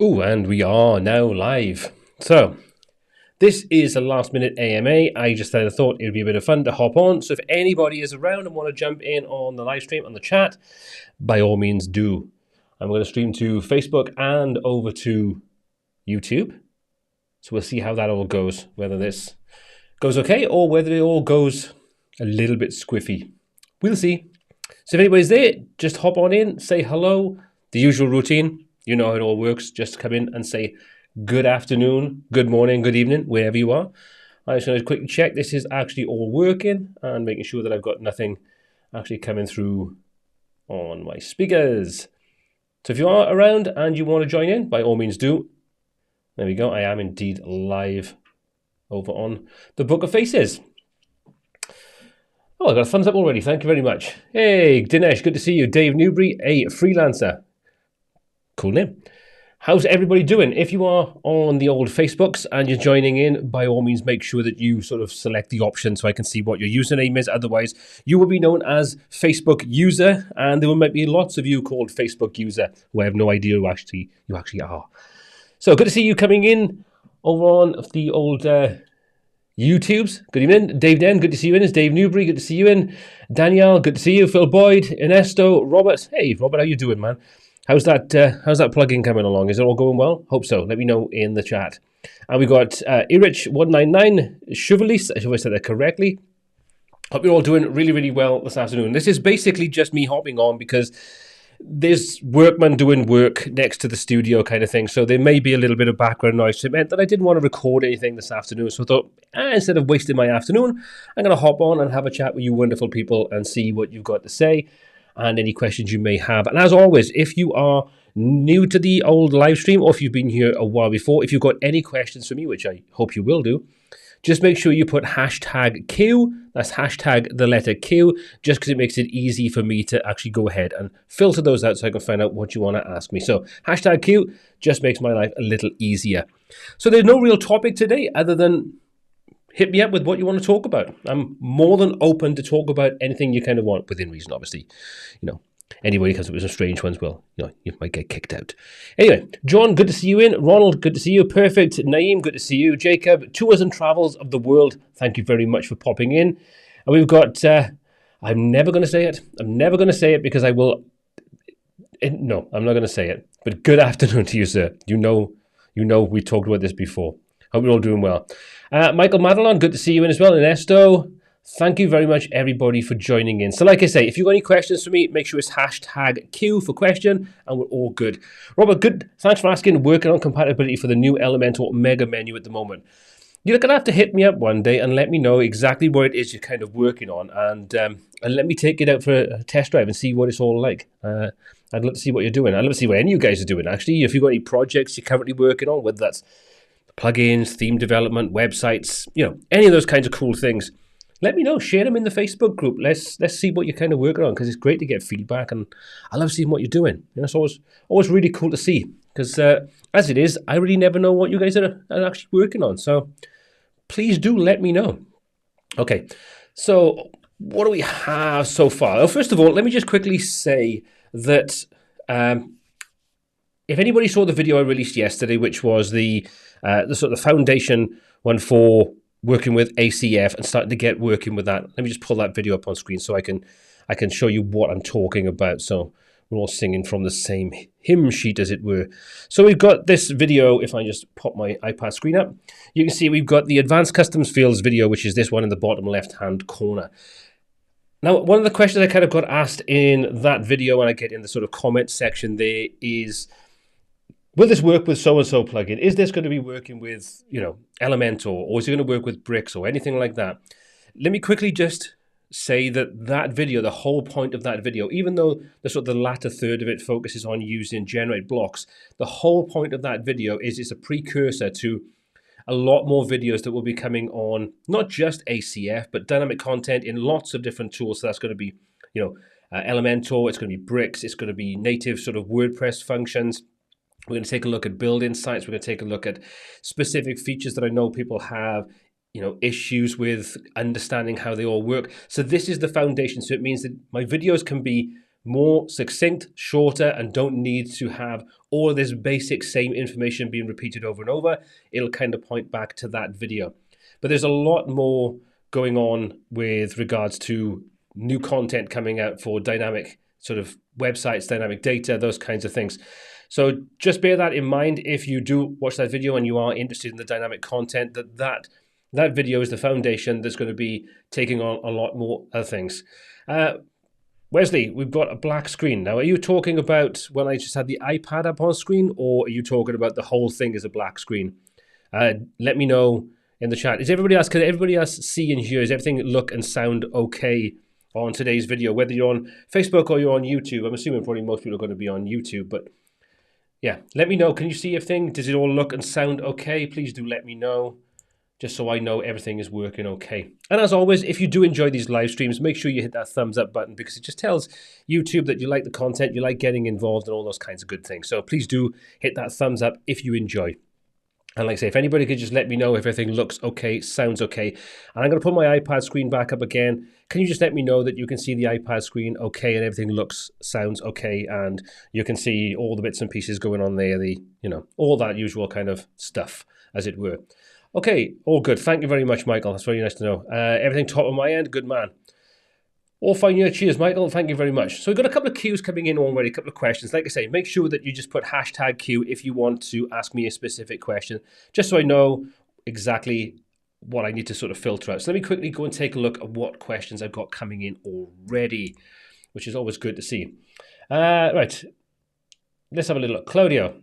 Ooh, and we are now live. So, this is a last minute AMA. I just thought it would be a bit of fun to hop on. So if anybody is around and want to jump in on the live stream, on the chat, by all means do. I'm going to stream to Facebook and over to YouTube. So we'll see how that all goes, whether this goes okay or whether it all goes a little bit squiffy. We'll see. So if anybody's there, just hop on in, say hello, the usual routine. You know how it all works. Just come in and say good afternoon, good morning, good evening, wherever you are. I'm just going to quickly check this is actually all working and making sure that I've got nothing actually coming through on my speakers. So if you are around and you want to join in, by all means do. There we go. I am indeed live over on the Book of Faces. Oh, I got a thumbs up already. Thank you very much. Hey, Dinesh, good to see you. Dave Newbury, a freelancer. Cool name. How's everybody doing? If you are on the old Facebooks and you're joining in, by all means, make sure that you sort of select the option so I can see what your username is. Otherwise, you will be known as Facebook user, and there might be lots of you called Facebook user who I have no idea who you actually are. So good to see you coming in over on the old YouTubes. Good evening. Dave Den, good to see you in. It's Dave Newbury, good to see you in. Danielle, good to see you. Phil Boyd, Ernesto, Robert. Hey, Robert, how you doing, man? How's that plugin coming along? Is it all going well? Hope so. Let me know in the chat. And we got Irich199, Chevalis, I hope I said that correctly. Hope you're all doing really, really well this afternoon. This is basically just me hopping on because there's workmen doing work next to the studio kind of thing. So there may be a little bit of background noise. So it meant that I didn't want to record anything this afternoon. So I thought, instead of wasting my afternoon, I'm going to hop on and have a chat with you wonderful people and see what you've got to say and any questions you may have. And as always, if you are new to the old live stream or if you've been here a while before, if you've got any questions for me, which I hope you will do, just make sure you put hashtag Q, that's hashtag the letter Q, just because it makes it easy for me to actually go ahead and filter those out so I can find out what you want to ask me. So hashtag Q just makes my life a little easier. So there's no real topic today other than hit me up with what you want to talk about. I'm more than open to talk about anything you kind of want, within reason, obviously. You know, anybody comes up with some strange ones, well, you know, you might get kicked out. Anyway, John, good to see you in. Ronald, good to see you. Perfect. Naeem, good to see you. Jacob, Tours and Travels of the World, thank you very much for popping in. And we've got, I'm never going to say it. I'm never going to say it because I will, no, I'm not going to say it. But good afternoon to you, sir. You know, we talked about this before. Hope you're all doing well. Michael Madelon, good to see you in as well. Ernesto, thank you very much, everybody, for joining in. So like I say, if you've got any questions for me, make sure it's hashtag Q for question, and we're all good. Robert, good. Thanks for asking. Working on compatibility for the new Elementor mega menu at the moment. You're going to have to hit me up one day and let me know exactly what it is you're kind of working on, and let me take it out for a test drive and see what it's all like. I'd love to see what you're doing. I'd love to see what any of you guys are doing, actually. If you've got any projects you're currently working on, whether that's plugins, theme development, websites, you know, any of those kinds of cool things, let me know. Share them in the Facebook group. Let's see what you're kind of working on, because it's great to get feedback, and I love seeing what you're doing. You know, it's always really cool to see, because as it is, I really never know what you guys are actually working on. So please do let me know. Okay, so what do we have so far? Well, first of all, let me just quickly say that if anybody saw the video I released yesterday, which was the sort of foundation one for working with ACF and starting to get working with that. Let me just pull that video up on screen so I can show you what I'm talking about. So we're all singing from the same hymn sheet, as it were. So we've got this video. If I just pop my iPad screen up, you can see we've got the Advanced Customs Fields video, which is this one in the bottom left-hand corner. Now, one of the questions I kind of got asked in that video, and I get in the sort of comment section there, is, will this work with so-and-so plugin? Is this going to be working with, you know, Elementor, or is it going to work with Brix or anything like that? Let me quickly just say that video, the whole point of that video, even though the sort of the latter third of it focuses on using generate blocks, the whole point of that video is it's a precursor to a lot more videos that will be coming on, not just ACF, but dynamic content in lots of different tools. So that's going to be, you know, Elementor, it's going to be Brix, it's going to be native sort of WordPress functions. We're going to take a look at build-in sites. We're going to take a look at specific features that I know people have, you know, issues with understanding how they all work. So this is the foundation. So it means that my videos can be more succinct, shorter, and don't need to have all of this basic same information being repeated over and over. It'll kind of point back to that video. But there's a lot more going on with regards to new content coming out for dynamic sort of websites, dynamic data, those kinds of things. So just bear that in mind if you do watch that video and you are interested in the dynamic content, that video is the foundation that's going to be taking on a lot more other things. Wesley, we've got a black screen. Now, are you talking about when I just had the iPad up on screen, or are you talking about the whole thing as a black screen? Let me know in the chat. Can everybody else see and hear? Does everything look and sound okay on today's video, whether you're on Facebook or you're on YouTube? I'm assuming probably most people are going to be on YouTube, but yeah, let me know. Can you see everything? Does it all look and sound okay? Please do let me know, just so I know everything is working okay. And as always, if you do enjoy these live streams, make sure you hit that thumbs up button, because it just tells YouTube that you like the content, you like getting involved, and all those kinds of good things. So please do hit that thumbs up if you enjoy. And like I say, if anybody could just let me know if everything looks okay, sounds okay. And I'm going to put my iPad screen back up again. Can you just let me know that you can see the iPad screen okay and everything looks, sounds okay, and you can see all the bits and pieces going on there, all that usual kind of stuff, as it were. Okay, all good. Thank you very much, Michael. That's very nice to know. Everything top of my end, good man. All fine here. Cheers, Michael. Thank you very much. So we've got a couple of Qs coming in already, a couple of questions. Like I say, make sure that you just put #Q if you want to ask me a specific question, just so I know exactly what I need to sort of filter out. So let me quickly go and take a look at what questions I've got coming in already, which is always good to see. Right. Let's have a little look. Claudio.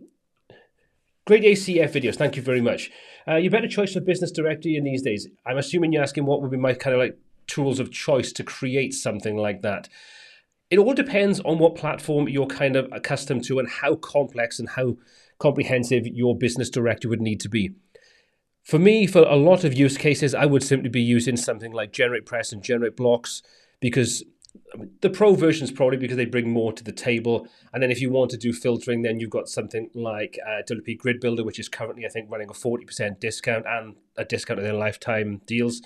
Great ACF videos. Thank you very much. You better choice for business directory in these days. I'm assuming you're asking what would be my kind of like tools of choice to create something like that. It all depends on what platform you're kind of accustomed to and how complex and how comprehensive your business directory would need to be. For me, for a lot of use cases, I would simply be using something like GeneratePress and GenerateBlocks, because the pro versions probably because they bring more to the table. And then if you want to do filtering, then you've got something like WP Grid Builder, which is currently, I think, running a 40% discount and a discount of their lifetime deals.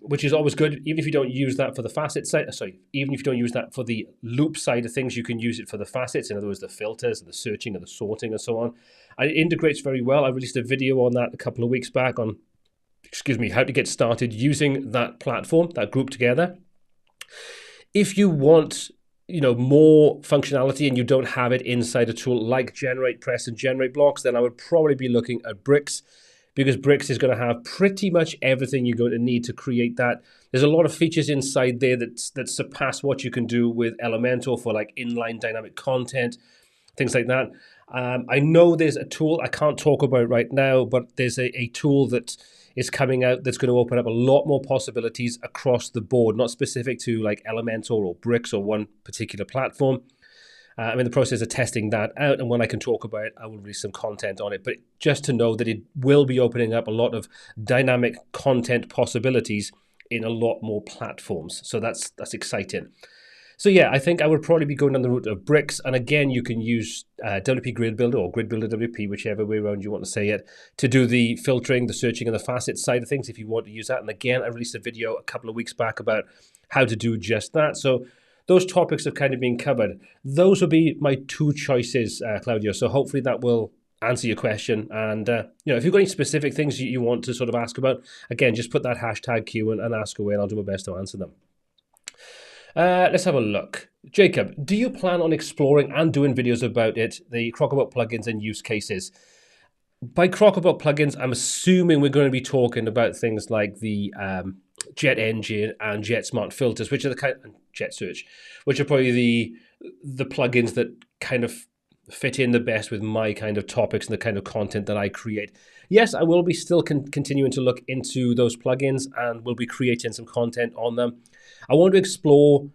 Which is always good, even if you don't use that for the facet side. Even if you don't use that for the loop side of things, you can use it for the facets. In other words, the filters, and the searching, and the sorting, and so on. And it integrates very well. I released a video on that a couple of weeks back on, how to get started using that platform, that group together. If you want, more functionality and you don't have it inside a tool like GeneratePress and GenerateBlocks, then I would probably be looking at Brix, because Brix is going to have pretty much everything you're going to need to create that. There's a lot of features inside there that surpass what you can do with Elementor for like inline dynamic content, things like that. I know there's a tool I can't talk about right now, but there's a tool that is coming out that's going to open up a lot more possibilities across the board, not specific to like Elementor or Brix or one particular platform. I'm in the process of testing that out, and when I can talk about it, I will release some content on it. But just to know that it will be opening up a lot of dynamic content possibilities in a lot more platforms. So that's exciting. So yeah, I think I would probably be going down the route of Brix. And again, you can use WP Grid Builder or Grid Builder WP, whichever way around you want to say it, to do the filtering, the searching, and the facet side of things if you want to use that. And again, I released a video a couple of weeks back about how to do just that. So those topics have kind of been covered. Those will be my two choices, Claudio. So hopefully that will answer your question. And if you've got any specific things you want to sort of ask about, again, just put that #Q and ask away, and I'll do my best to answer them. Let's have a look. Jacob, do you plan on exploring and doing videos about it, the Crockabot plugins and use cases? By Crockabot plugins, I'm assuming we're going to be talking about things like the Jet Engine and Jet Smart Filters, which are the kind of Jet Search, which are probably the plugins that kind of fit in the best with my kind of topics and the kind of content that I create. Yes, I will be still continuing to look into those plugins, and we'll be creating some content on them. I want to explore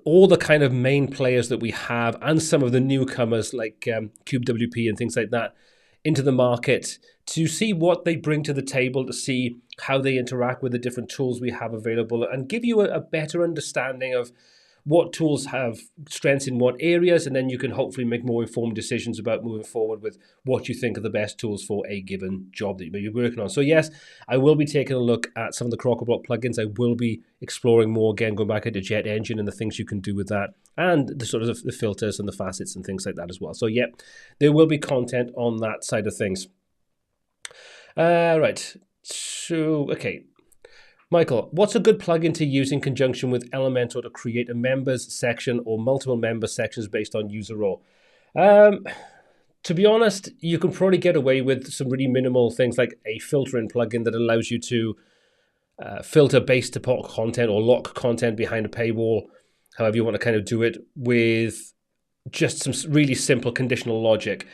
all the kind of main players that we have and some of the newcomers like CubeWP and things like that into the market, to see what they bring to the table, to see how they interact with the different tools we have available, and give you a better understanding of what tools have strengths in what areas, and then you can hopefully make more informed decisions about moving forward with what you think are the best tools for a given job that you may be working on. So yes, I will be taking a look at some of the Crockablock plugins. I will be exploring more, again, going back into Jet Engine and the things you can do with that, and the sort of the filters and the facets and things like that as well. So yeah, there will be content on that side of things. Right, so okay. Michael, what's a good plugin to use in conjunction with Elementor to create a members section or multiple member sections based on user role? To be honest, you can probably get away with some really minimal things like a filtering plugin that allows you to filter based upon content or lock content behind a paywall, however you want to kind of do it, with just some really simple conditional logic.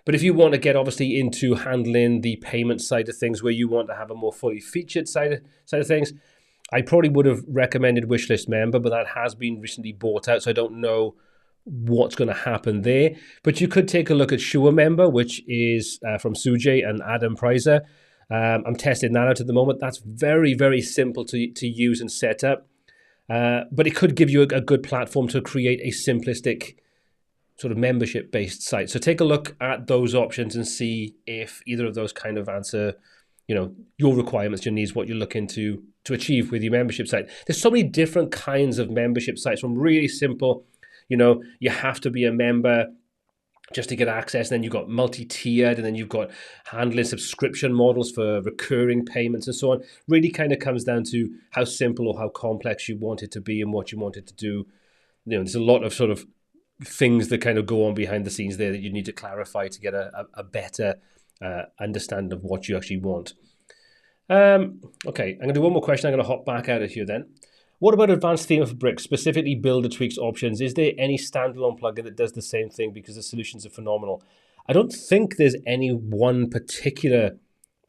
But if you want to get obviously into handling the payment side of things, where you want to have a more fully featured side of things, I probably would have recommended Wishlist Member, but that has been recently bought out, so I don't know what's going to happen there. But you could take a look at Sure Member, which is from Sujay and Adam Prizer. I'm testing that out at the moment. That's very, very simple to use and set up, but it could give you a good platform to create a simplistic sort of membership-based site. So take a look at those options and see if either of those kind of answer, your requirements, your needs, what you're looking to achieve with your membership site. There's so many different kinds of membership sites, from really simple, you have to be a member just to get access. And then you've got multi-tiered, and then you've got handling subscription models for recurring payments and so on. Really kind of comes down to how simple or how complex you want it to be and what you want it to do. There's a lot of sort of things that kind of go on behind the scenes there that you need to clarify to get a better understanding of what you actually want. Okay, I'm going to do one more question. I'm going to hop back out of here then. What about advanced theme for Brix, specifically builder tweaks options? Is there any standalone plugin that does the same thing, because the solutions are phenomenal? I don't think there's any one particular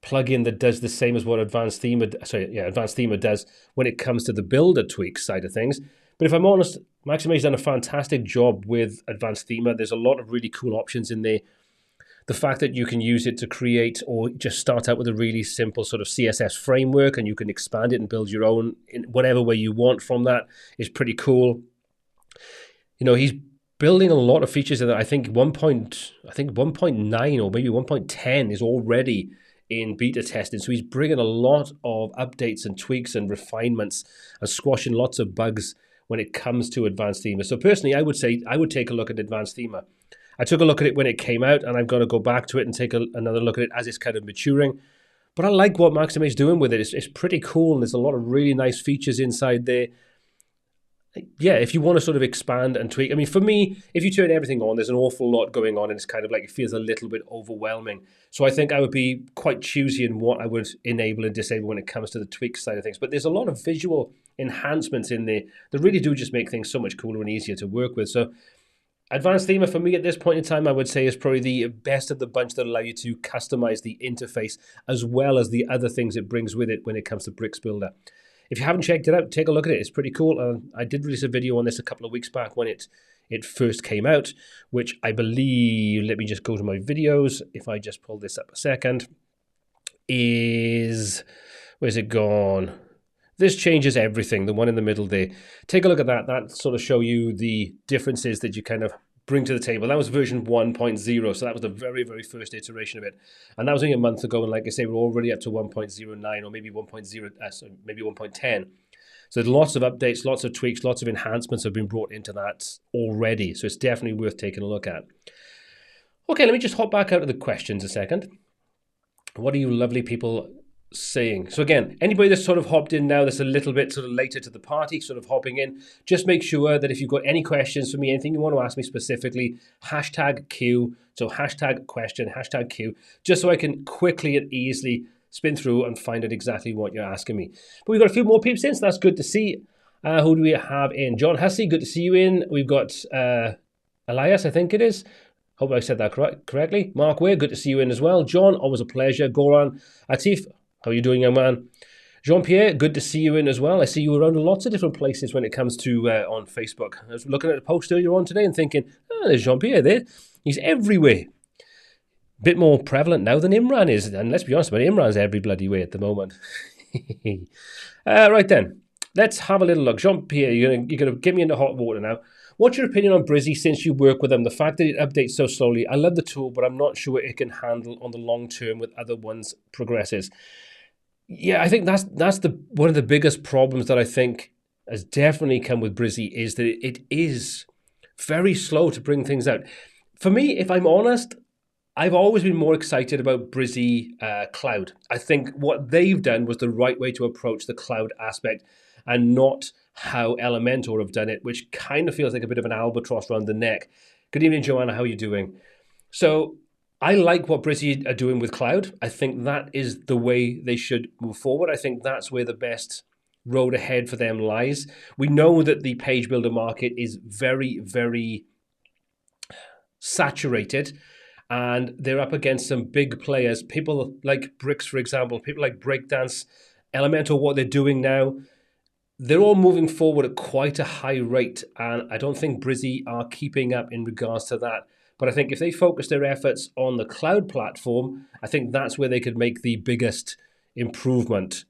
plugin that does the same as what Advanced Themer does when it comes to the builder tweaks side of things. But if I'm honest, Maximate's done a fantastic job with Advanced Themer. There's a lot of really cool options in there. The fact that you can use it to create, or just start out with a really simple sort of CSS framework, and you can expand it and build your own in whatever way you want from that, is pretty cool. He's building a lot of features that I think 1.9 or maybe 1.10 is already in beta testing. So he's bringing a lot of updates and tweaks and refinements and squashing lots of bugs when it comes to Advanced Themer. So personally, I would say I would take a look at Advanced Themer. I took a look at it when it came out, and I've got to go back to it and take another look at it as it's kind of maturing. But I like what Maximate's doing with it. It's pretty cool, and there's a lot of really nice features inside there. Yeah, if you want to sort of expand and tweak. I mean, for me, if you turn everything on, there's an awful lot going on, and it's kind of like it feels a little bit overwhelming. So I think I would be quite choosy in what I would enable and disable when it comes to the tweak side of things. But there's a lot of visual enhancements in there that really do just make things so much cooler and easier to work with. So Advanced Themer for me at this point in time, I would say, is probably the best of the bunch that allow you to customize the interface as well as the other things it brings with it when it comes to Brix Builder. If you haven't checked it out, take a look at it. It's pretty cool. I did release a video on this a couple of weeks back when it first came out, which I believe, let me just go to my videos. If I just pull this up a second, where's it gone? This changes everything, the one in the middle there. Take a look at that. That sort of show you the differences that you kind of bring to the table. That was version 1.0, so that was the very, very first iteration of it. And that was only a month ago, and like I say, we're already up to 1.09 or maybe 1.10. So there's lots of updates, lots of tweaks, lots of enhancements have been brought into that already. So it's definitely worth taking a look at. Okay, let me just hop back out of the questions a second. What are you lovely people saying? So again, anybody that's sort of hopped in now that's a little bit sort of later to the party, sort of hopping in, just make sure that if you've got any questions for me, anything you want to ask me specifically, #Q, so #question, #Q, just so I can quickly and easily spin through and find out exactly what you're asking me. But we've got a few more peeps in, so that's good to see. Who do we have in? John Hussey, good to see you in. We've got Elias, I think it is. Hope I said that correctly. Mark Ware, good to see you in as well. John, always a pleasure. Goran Atif, how are you doing, young man? Jean-Pierre, good to see you in as well. I see you around lots of different places when it comes to on Facebook. I was looking at a post earlier on today and thinking, oh, there's Jean-Pierre there. He's everywhere. Bit more prevalent now than Imran is. And let's be honest about it, Imran's every bloody way at the moment. Right then. let's have a little look. Jean-Pierre, you're gonna get me into hot water now. What's your opinion on Brizzy since you work with them? The fact that it updates so slowly. I love the tool, but I'm not sure it can handle on the long term with other ones progresses. Yeah, I think that's one of the biggest problems that I think has definitely come with Brizzy is that it is very slow to bring things out. For me, if I'm honest, I've always been more excited about Brizzy Cloud. I think what they've done was the right way to approach the cloud aspect and not how Elementor have done it, which kind of feels like a bit of an albatross around the neck. Good evening, Joanna. How are you doing? So I like what Brizzy are doing with cloud. I think that is the way they should move forward. I think that's where the best road ahead for them lies. We know that the page builder market is very, very saturated, and they're up against some big players, people like Brix, for example, people like Breakdance, Elementor, what they're doing now. They're all moving forward at quite a high rate, and I don't think Brizzy are keeping up in regards to that. But I think if they focus their efforts on the cloud platform, I think that's where they could make the biggest improvement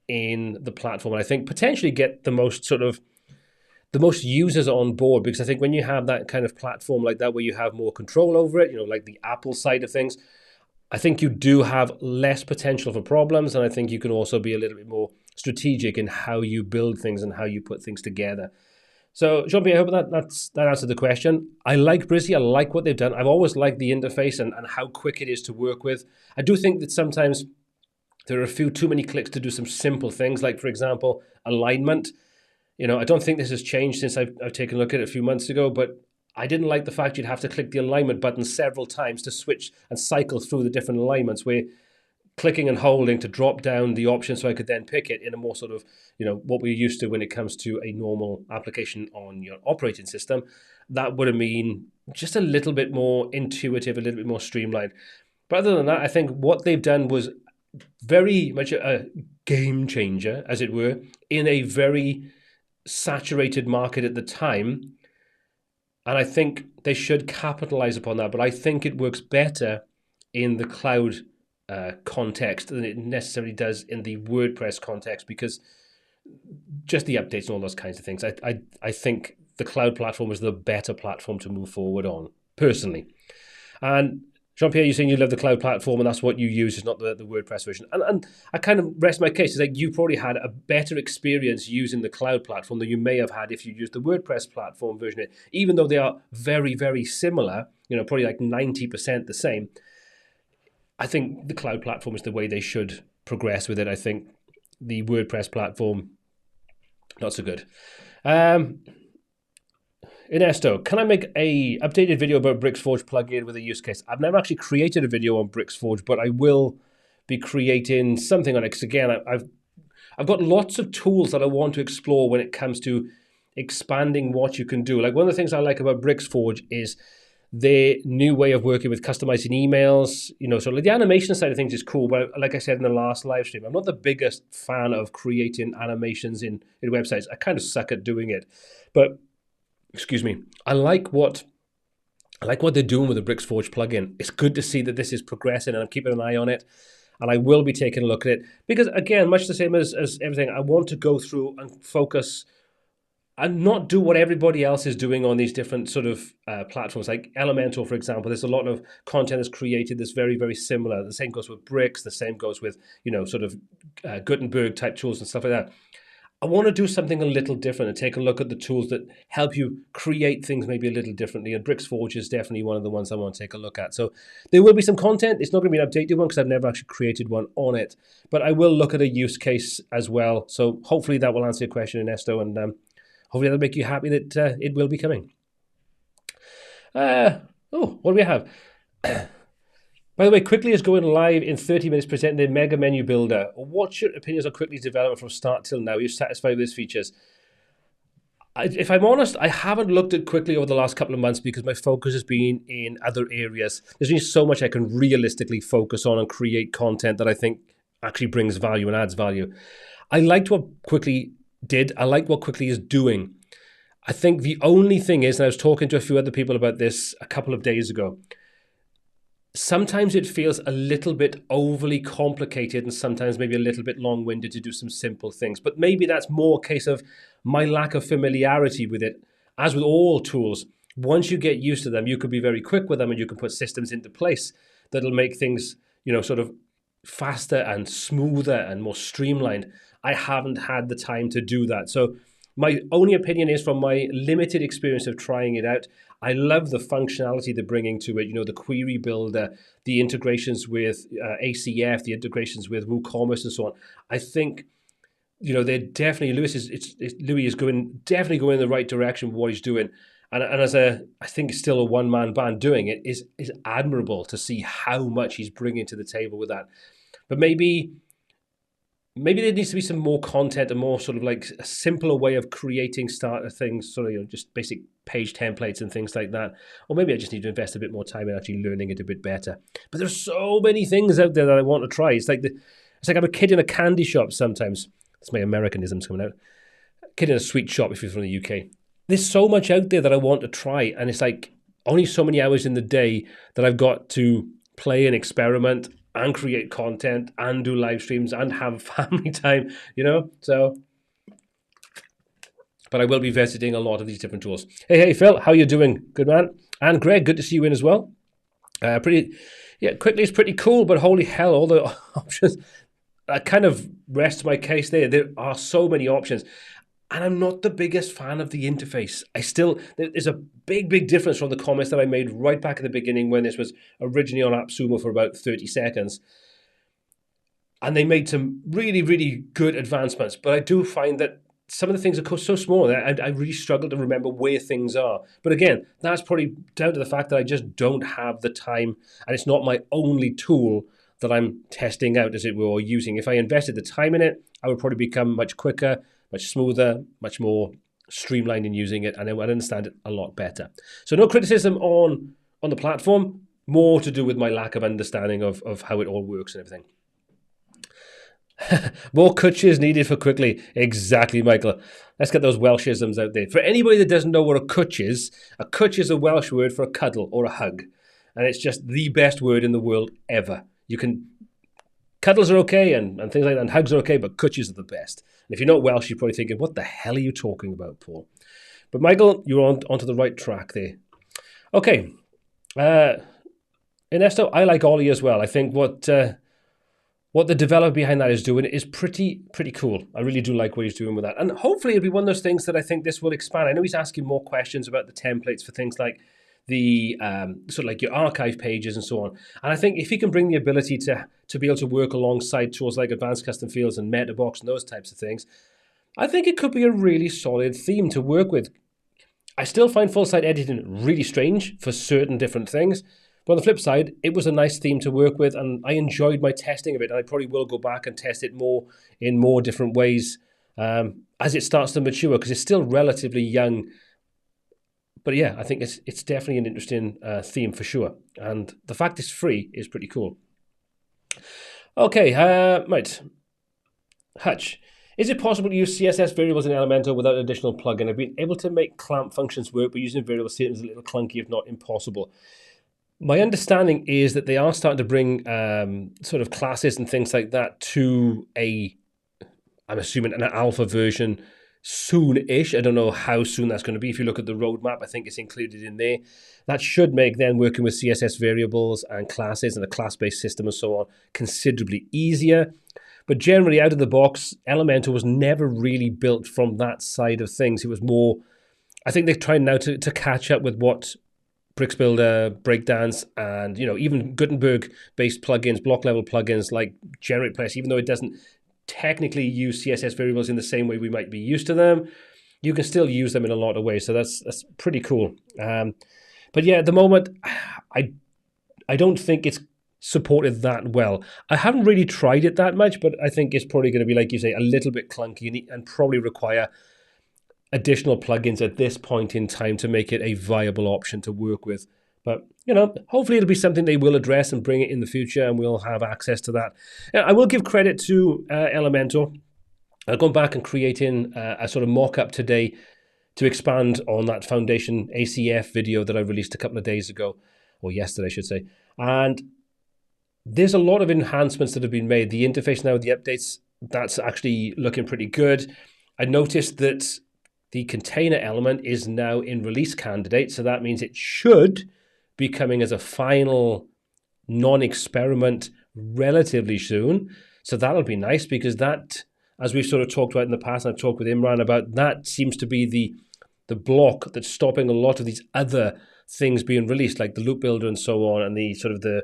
in the platform. And I think potentially get the most users on board, because I think when you have that kind of platform like that, where you have more control over it, like the Apple side of things, I think you do have less potential for problems. And I think you can also be a little bit more strategic in how you build things and how you put things together. So, Jean-Pierre, I hope that answered the question. I like Brizzy. I like what they've done. I've always liked the interface and how quick it is to work with. I do think that sometimes there are a few too many clicks to do some simple things, like, for example, alignment. I don't think this has changed since I've taken a look at it a few months ago, but I didn't like the fact you'd have to click the alignment button several times to switch and cycle through the different alignments, where clicking and holding to drop down the option so I could then pick it in a more sort of, what we're used to when it comes to a normal application on your operating system. That would have been just a little bit more intuitive, a little bit more streamlined. But other than that, I think what they've done was very much a game changer, as it were, in a very saturated market at the time. And I think they should capitalize upon that. But I think it works better in the cloud context than it necessarily does in the WordPress context, because just the updates and all those kinds of things. I think the cloud platform is the better platform to move forward on, personally. And Jean-Pierre, you're saying you love the cloud platform and that's what you use, is not the WordPress version. And I kind of rest my case. It's like you probably had a better experience using the cloud platform than you may have had if you used the WordPress platform version. Even though they are very, very similar, probably like 90% the same, I think the cloud platform is the way they should progress with it. I think the WordPress platform, not so good. Ernesto, can I make a updated video about Brix Forge plugin with a use case? I've never actually created a video on Brix Forge, but I will be creating something on it. Because again, I've got lots of tools that I want to explore when it comes to expanding what you can do. Like, one of the things I like about Brix Forge is their new way of working with customizing emails. So like the animation side of things is cool, but like I said in the last live stream, I'm not the biggest fan of creating animations in websites. I kind of suck at doing it, but excuse me, I like what they're doing with the Brix Forge plugin. It's good to see that this is progressing, and I'm keeping an eye on it, and I will be taking a look at it, because again, much the same as everything, I want to go through and focus and not do what everybody else is doing on these different sort of platforms. Like Elementor, for example, there's a lot of content that's created that's very, very similar. The same goes with Brix. The same goes with, sort of Gutenberg type tools and stuff like that. I want to do something a little different and take a look at the tools that help you create things maybe a little differently. And Brix Forge is definitely one of the ones I want to take a look at. So there will be some content. It's not going to be an updated one because I've never actually created one on it. But I will look at a use case as well. So hopefully that will answer your question, Ernesto. And hopefully that'll make you happy that it will be coming. What do we have? By the way, Quickly is going live in 30 minutes, presenting the Mega Menu Builder. What's your opinions on Quickly's development from start till now? Are you satisfied with its features? If I'm honest, I haven't looked at Quickly over the last couple of months because my focus has been in other areas. There's only so much I can realistically focus on and create content that I think actually brings value and adds value. I liked what Quickly did. I like what Quickly is doing. I think the only thing is, and I was talking to a few other people about this a couple of days ago, Sometimes it feels a little bit overly complicated and sometimes maybe a little bit long-winded to do some simple things. But maybe that's more a case of my lack of familiarity with it. As with all tools, once you get used to them, you can be very quick with them and you can put systems into place that'll make things, sort of faster and smoother and more streamlined. I haven't had the time to do that. So my only opinion is from my limited experience of trying it out, I love the functionality they're bringing to it. The query builder, the integrations with ACF, the integrations with WooCommerce and so on. I think, they're definitely, Louis is definitely going in the right direction with what he's doing. And as I think still a one-man band doing it is admirable to see how much he's bringing to the table with that. But maybe there needs to be some more content, a more sort of like a simpler way of creating starter things, sort of just basic page templates and things like that. Or maybe I just need to invest a bit more time in actually learning it a bit better. But there's so many things out there that I want to try. It's like I'm a kid in a candy shop sometimes. That's my Americanisms coming out. Kid in a sweet shop if you're from the UK. There's so much out there that I want to try, and it's like only so many hours in the day that I've got to play and experiment and create content and do live streams and have family time, So, but I will be visiting a lot of these different tools. Hey, Phil, how you doing? Good, man. And Greg, good to see you in as well. Quickly, it's pretty cool, but holy hell, all the options. I kind of rest my case there. There are so many options. And I'm not the biggest fan of the interface. There's a big difference from the comments that I made right back at the beginning when this was originally on AppSumo for about 30 seconds. And they made some really, really good advancements. But I do find that some of the things are so small that I really struggle to remember where things are. But again, that's probably down to the fact that I just don't have the time. And it's not my only tool that I'm testing out, as it were, or using. If I invested the time in it, I would probably become much quicker, much smoother, much more streamlined in using it, and I would understand it a lot better. So no criticism on the platform, more to do with my lack of understanding of how it all works and everything. More kutches needed for quickly. Exactly, Michael. Let's get those Welshisms out there. For anybody that doesn't know what a kutch is a Welsh word for a cuddle or a hug. And it's just the best word in the world ever. Cuddles are okay and things like that, and hugs are okay, but kutches are the best. And if you're not Welsh, you're probably thinking, what the hell are you talking about, Paul? But Michael, you're onto the right track there. Okay. Ernesto, I like Ollie as well. I think what the developer behind that is doing is pretty cool. I really do like what he's doing with that. And hopefully it'll be one of those things that I think this will expand. I know he's asking more questions about the templates for things like the sort of like your archive pages and so on. And I think if he can bring the ability to be able to work alongside tools like Advanced Custom Fields and MetaBox and those types of things, I think it could be a really solid theme to work with. I still find full-site editing really strange for certain different things. But on the flip side, it was a nice theme to work with, and I enjoyed my testing of it. And I probably will go back and test it more in more different ways as it starts to mature, because it's still relatively young. But yeah, I think it's definitely an interesting theme for sure. And the fact it's free is pretty cool. Okay, right. Hutch. Is it possible to use CSS variables in Elementor without an additional plugin? I've been able to make clamp functions work, but using variable statements is a little clunky, if not impossible. My understanding is that they are starting to bring sort of classes and things like that to I'm assuming an alpha version soon-ish. I don't know how soon that's going to be. If you look at the roadmap, I think it's included in there. That should make then working with CSS variables and classes and a class-based system and so on considerably easier. But generally, out of the box, Elementor was never really built from that side of things. It was more, I think they're trying now to catch up with what Brix Builder, Breakdance, and even Gutenberg-based plugins, block-level plugins like GeneratePress, even though it doesn't technically use CSS variables in the same way we might be used to them, you can still use them in a lot of ways. So that's pretty cool. But yeah, at the moment, I don't think it's supported that well. I haven't really tried it that much, but I think it's probably going to be, like you say, a little bit clunky and probably require additional plugins at this point in time to make it a viable option to work with. But, hopefully it'll be something they will address and bring it in the future, and we'll have access to that. I will give credit to Elementor. I've gone back and creating a sort of mock-up today to expand on that Foundation ACF video that I released a couple of days ago, or yesterday, I should say. And there's a lot of enhancements that have been made. The interface now, the updates, that's actually looking pretty good. I noticed that the container element is now in release candidate, so that means it should be coming as a final non-experiment relatively soon. So that'll be nice, because that, as we've sort of talked about in the past, and I've talked with Imran about, that seems to be the block that's stopping a lot of these other things being released, like the loop builder and so on, and the sort of the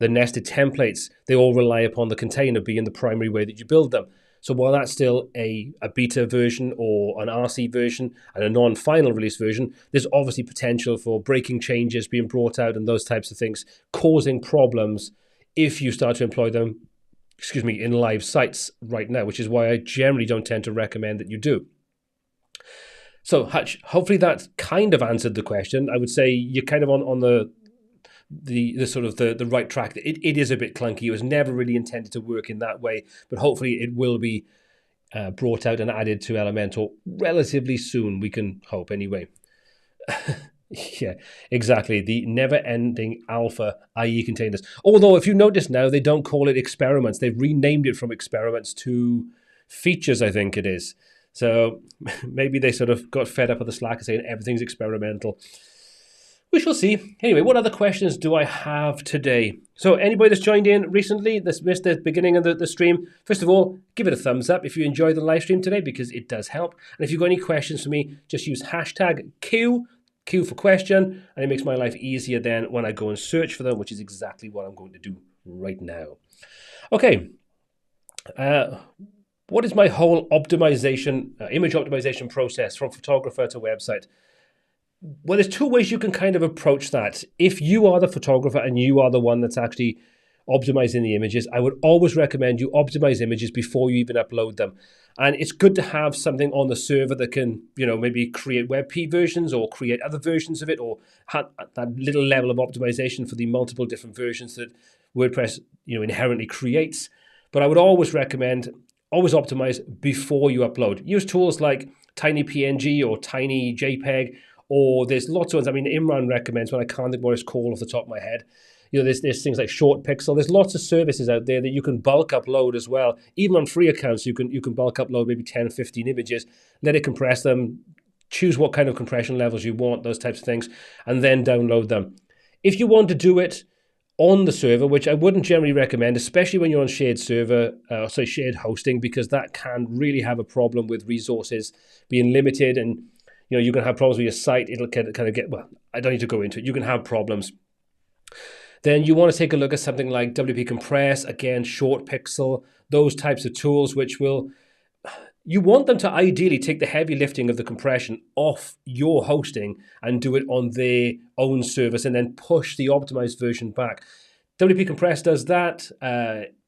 nested templates. They all rely upon the container being the primary way that you build them. So while that's still a beta version or an RC version and a non-final release version, there's obviously potential for breaking changes being brought out and those types of things causing problems if you start to employ them, in live sites right now, which is why I generally don't tend to recommend that you do. So Hutch, hopefully that kind of answered the question. I would say you're kind of on the sort of the right track. It is a bit clunky. It was never really intended to work in that way, but hopefully it will be brought out and added to Elementor relatively soon. We can hope anyway. Yeah, exactly. The never-ending alpha IE containers. Although, if you notice now, they don't call it experiments. They've renamed it from experiments to features, I think it is. So maybe they sort of got fed up with the Slack and saying everything's experimental. We shall see. Anyway, what other questions do I have today? So anybody that's joined in recently, that's missed the beginning of the stream, first of all, give it a thumbs up if you enjoyed the live stream today, because it does help. And if you've got any questions for me, just use hashtag Q for question, and it makes my life easier then when I go and search for them, which is exactly what I'm going to do right now. Okay. What is my whole optimization, image optimization process from photographer to website? Well, there's two ways you can kind of approach that. If you are the photographer and you are the one that's actually optimizing the images, I would always recommend you optimize images before you even upload them. And it's good to have something on the server that can, maybe create WebP versions or create other versions of it, or have that little level of optimization for the multiple different versions that WordPress, inherently creates. But I would always recommend, always optimize before you upload. Use tools like Tiny PNG or Tiny JPEG, or there's lots of ones. I mean, Imran recommends, but I can't think what it's called off the top of my head. There's things like Short Pixel. There's lots of services out there that you can bulk upload as well. Even on free accounts, you can bulk upload maybe 10, 15 images, let it compress them, choose what kind of compression levels you want, those types of things, and then download them. If you want to do it on the server, which I wouldn't generally recommend, especially when you're on shared server, shared hosting, because that can really have a problem with resources being limited, and you can have problems with your site. It'll kind of get, well, I don't need to go into it. You can have problems. Then you want to take a look at something like WP Compress, again, Short Pixel, those types of tools, which you want them to ideally take the heavy lifting of the compression off your hosting and do it on their own service, and then push the optimized version back. WP Compress does that.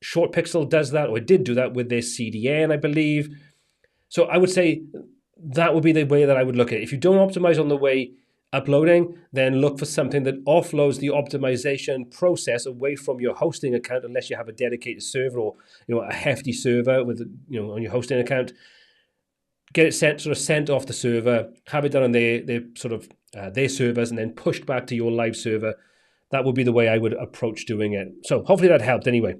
Short Pixel does that, or it did do that with their CDN, I believe. So I would say that would be the way that I would look at it. If you don't optimize on the way uploading, then look for something that offloads the optimization process away from your hosting account, unless you have a dedicated server or a hefty server with on your hosting account. Get it sent off the server, have it done on their servers, and then pushed back to your live server. That would be the way I would approach doing it. So hopefully that helped anyway.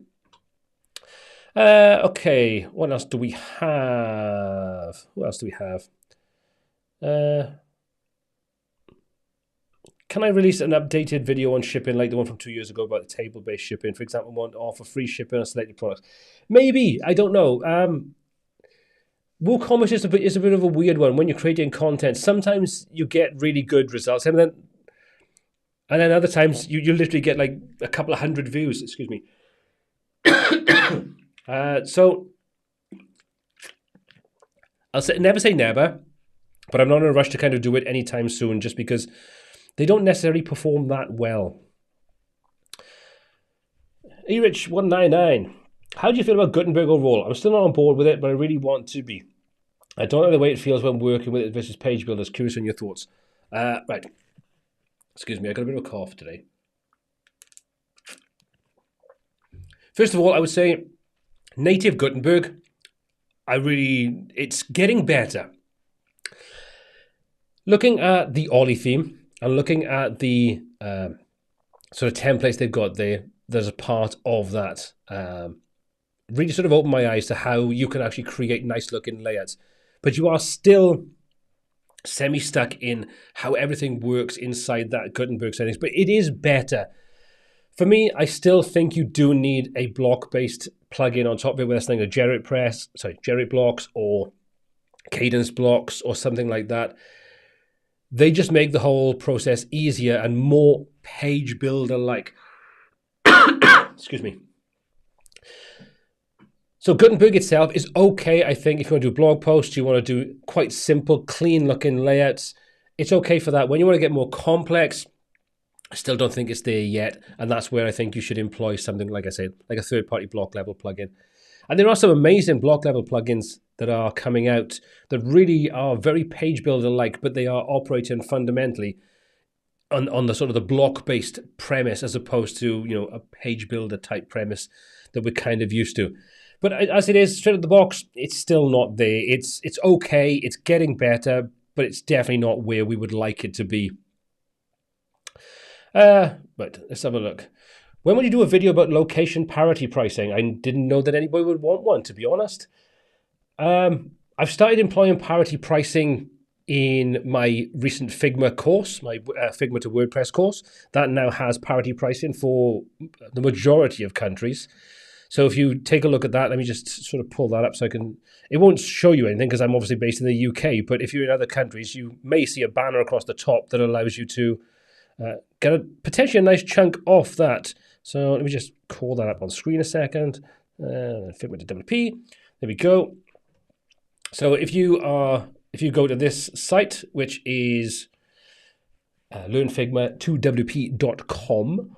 Okay, what else do we have? Can I release an updated video on shipping like the one from 2 years ago about the table-based shipping? For example, want to offer free shipping on selected products. Maybe, I don't know. WooCommerce is a bit of a weird one. When you're creating content, sometimes you get really good results, and then other times you literally get like a couple of hundred views. Excuse me. So I'll never say never, but I'm not in a rush to kind of do it anytime soon, just because they don't necessarily perform that well. Erich199. How do you feel about Gutenberg overall? I'm still not on board with it, but I really want to be. I don't know the way it feels when working with it versus page builders. Curious on your thoughts. Right. Excuse me, I got a bit of a cough today. First of all, I would say native Gutenberg, it's getting better. Looking at the Ollie theme and looking at the sort of templates they've got there, there's a part of that really sort of opened my eyes to how you can actually create nice looking layouts, but you are still semi-stuck in how everything works inside that Gutenberg settings. But it is better. For me, I still think you do need a block-based plugin on top of it, whether it's like a generate blocks or cadence blocks or something like that. They just make the whole process easier and more page builder-like. Excuse me. So Gutenberg itself is okay, I think, if you want to do blog posts, you want to do quite simple, clean-looking layouts. It's okay for that. When you want to get more complex, I still don't think it's there yet, and that's where I think you should employ something, like I said, like a third-party block-level plugin. And there are some amazing block-level plugins that are coming out that really are very page builder-like, but they are operating fundamentally on the sort of the block-based premise as opposed to, you know, a page builder type premise that we're kind of used to. But as it is, straight out of the box, it's still not there. It's okay, it's getting better, but it's definitely not where we would like it to be. But let's have a look. When will you do a video about location parity pricing? I didn't know that anybody would want one, to be honest. I've started employing parity pricing in my recent Figma course, my Figma to WordPress course. That now has parity pricing for the majority of countries. So if you take a look at that, let me just sort of pull that up so I can, it won't show you anything because I'm obviously based in the UK, but if you're in other countries, you may see a banner across the top that allows you to get potentially a nice chunk off that. So let me just call that up on screen a second. Figma to WP, there we go. So if you go to this site, which is learnfigma2wp.com,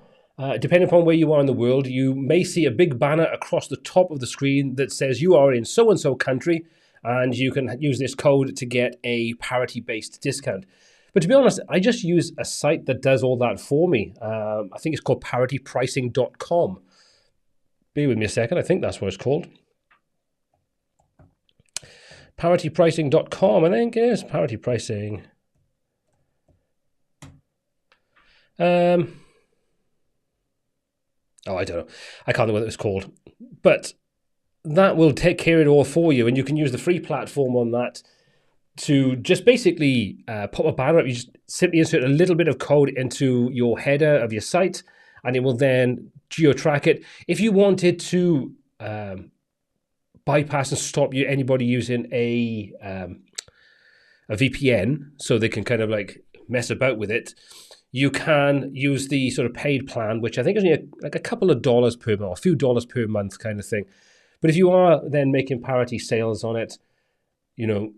depending upon where you are in the world, you may see a big banner across the top of the screen that says you are in so-and-so country, and you can use this code to get a parity-based discount. But to be honest, I just use a site that does all that for me. I think it's called paritypricing.com. Bear with me a second. I think that's what it's called. Paritypricing.com, I think it is. Parity Pricing. Oh, I don't know. I can't know what it was called. But that will take care of it all for you, and you can use the free platform on that to just basically pop a banner up. You just simply insert a little bit of code into your header of your site, and it will then geo-track it. If you wanted to bypass and stop anybody using a VPN so they can kind of like mess about with it, you can use the sort of paid plan, which I think is only like a couple of dollars per month, a few dollars per month kind of thing. But if you are then making parity sales on it, you know,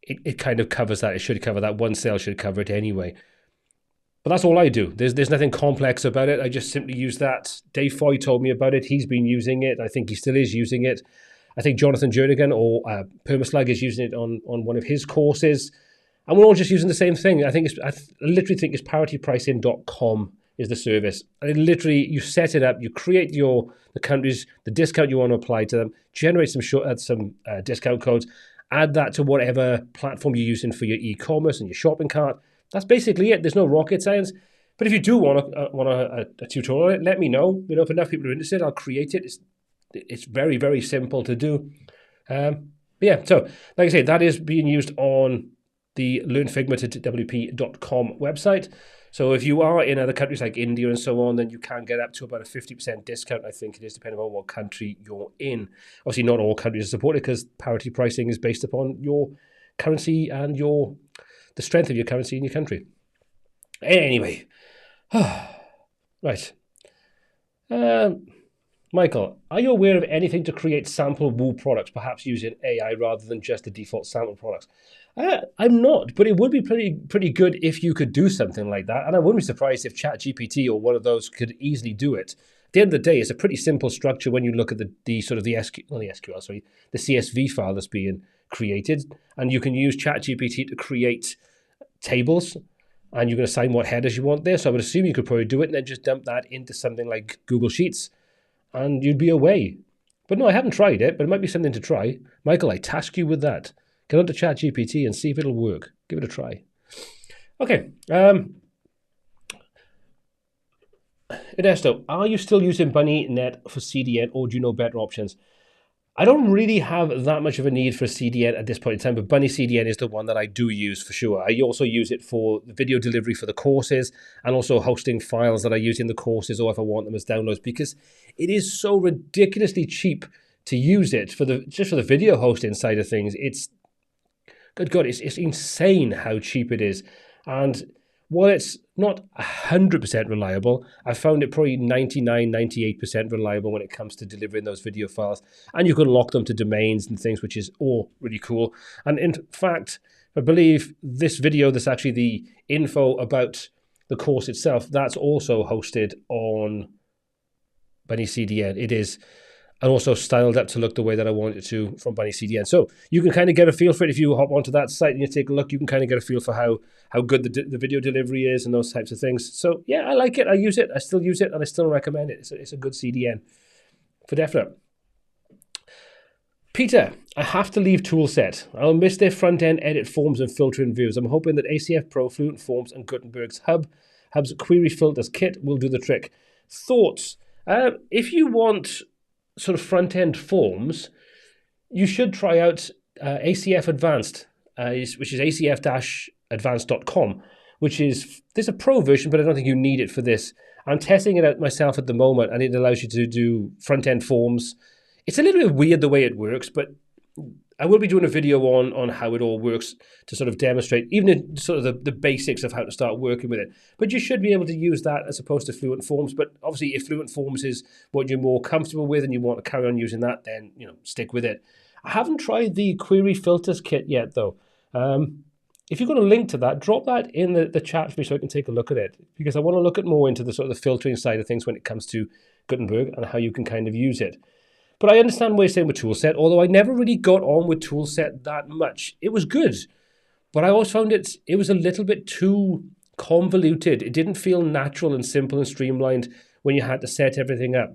it kind of covers that. It should cover that. One sale should cover it anyway. But that's all I do. There's nothing complex about it. I just simply use that. Dave Foy told me about it. He's been using it. I think he still is using it. I think Jonathan Jernigan or Permaslug is using it on one of his courses. And we're all just using the same thing. I literally think it's paritypricing.com is the service. And literally, you set it up, you create the countries, the discount you want to apply to them, generate some discount codes, add that to whatever platform you're using for your e-commerce and your shopping cart. That's basically it. There's no rocket science. But if you do want a tutorial on it, let me know. You know, if enough people are interested, I'll create it. It's very, very simple to do. Yeah, so like I say, that is being used on the learnfigma2wp.com website. So if you are in other countries like India and so on, then you can get up to about a 50% discount, I think it is, depending on what country you're in. Obviously, not all countries are supported because parity pricing is based upon your currency and the strength of your currency in your country. Anyway, right. Michael, are you aware of anything to create sample wool products, perhaps using AI rather than just the default sample products? I'm not, but it would be pretty good if you could do something like that. And I wouldn't be surprised if ChatGPT or one of those could easily do it. At the end of the day, it's a pretty simple structure when you look at the CSV file that's being created. And you can use ChatGPT to create tables, and you can assign what headers you want there. So I would assume you could probably do it and then just dump that into something like Google Sheets, and you'd be away. But no, I haven't tried it, but it might be something to try. Michael, I task you with that. Get onto ChatGPT and see if it'll work. Give it a try. Okay. Ernesto, are you still using BunnyNet for CDN, or do you know better options? I don't really have that much of a need for a CDN at this point in time, but Bunny CDN is the one that I do use for sure. I also use it for the video delivery for the courses, and also hosting files that I use in the courses, or if I want them as downloads, because it is so ridiculously cheap to use it for just for the video hosting side of things. It's good God, it's insane how cheap it is. And while it's not 100% reliable, I found it probably 99, 98% reliable when it comes to delivering those video files. And you can lock them to domains and things, which is all really cool. And in fact, I believe this video, that's actually the info about the course itself, that's also hosted on Bunny CDN. It is, and also styled up to look the way that I want it to from Bunny CDN. So you can kind of get a feel for it if you hop onto that site and you take a look. You can kind of get a feel for how good the video delivery is and those types of things. So yeah, I like it. I use it. I still use it, and I still recommend it. It's a good CDN for definite. Peter, I have to leave Toolset. I'll miss their front-end edit forms and filtering views. I'm hoping that ACF Pro, Fluent Forms, and Gutenberg's Hub's query filters kit will do the trick. Thoughts? If you want sort of front-end forms, you should try out ACF Advanced, which is acf-advanced.com, which is, there's a pro version, but I don't think you need it for this. I'm testing it out myself at the moment, and it allows you to do front-end forms. It's a little bit weird the way it works, but I will be doing a video on how it all works to sort of demonstrate even sort of the basics of how to start working with it. But you should be able to use that as opposed to Fluent Forms. But obviously, if Fluent Forms is what you're more comfortable with and you want to carry on using that, then stick with it. I haven't tried the query filters kit yet, though. If you've got a link to that, drop that in the chat for me so I can take a look at it, because I want to look at more into the sort of the filtering side of things when it comes to Gutenberg and how you can kind of use it. But I understand what you're saying with Toolset, although I never really got on with Toolset that much. It was good, but I always found it was a little bit too convoluted. It didn't feel natural and simple and streamlined when you had to set everything up.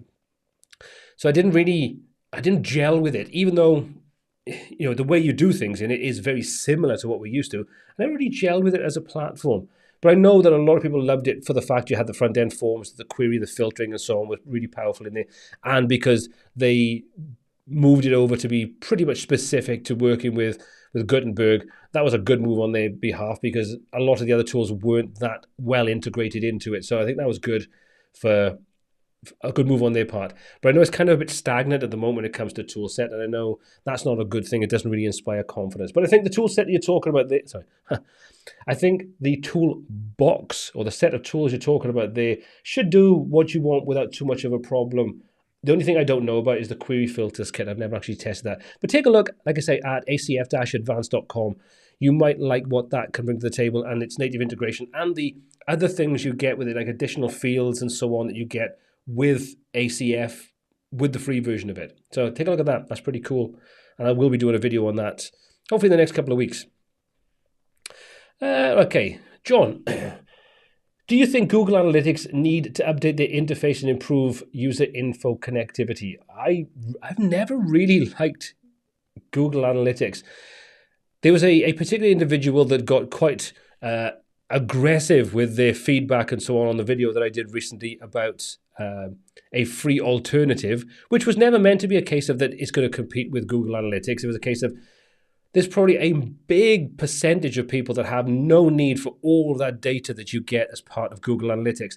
So I didn't gel with it, even though the way you do things in it is very similar to what we're used to. I never really gelled with it as a platform. But I know that a lot of people loved it for the fact you had the front-end forms, the query, the filtering, and so on was really powerful in there. And because they moved it over to be pretty much specific to working with Gutenberg, that was a good move on their behalf, because a lot of the other tools weren't that well integrated into it. So I think that was good for a good move on their part. But I know it's kind of a bit stagnant at the moment when it comes to Toolset, and I know that's not a good thing. It doesn't really inspire confidence. But I think the Toolset that you're talking about there, I think the toolbox, or the set of tools you're talking about there, should do what you want without too much of a problem. The only thing I don't know about is the query filters kit. I've never actually tested that. But take a look, like I say, at acf-advanced.com. You might like what that can bring to the table, and its native integration, and the other things you get with it, like additional fields and so on that you get with ACF, with the free version of it. So take a look at that. That's pretty cool. And I will be doing a video on that, hopefully in the next couple of weeks. Okay, John, do you think Google Analytics need to update their interface and improve user info connectivity? I've never really liked Google Analytics. There was a particular individual that got quite aggressive with their feedback and so on the video that I did recently about a free alternative, which was never meant to be a case of that it's going to compete with Google Analytics. It was a case of there's probably a big percentage of people that have no need for all of that data that you get as part of Google Analytics,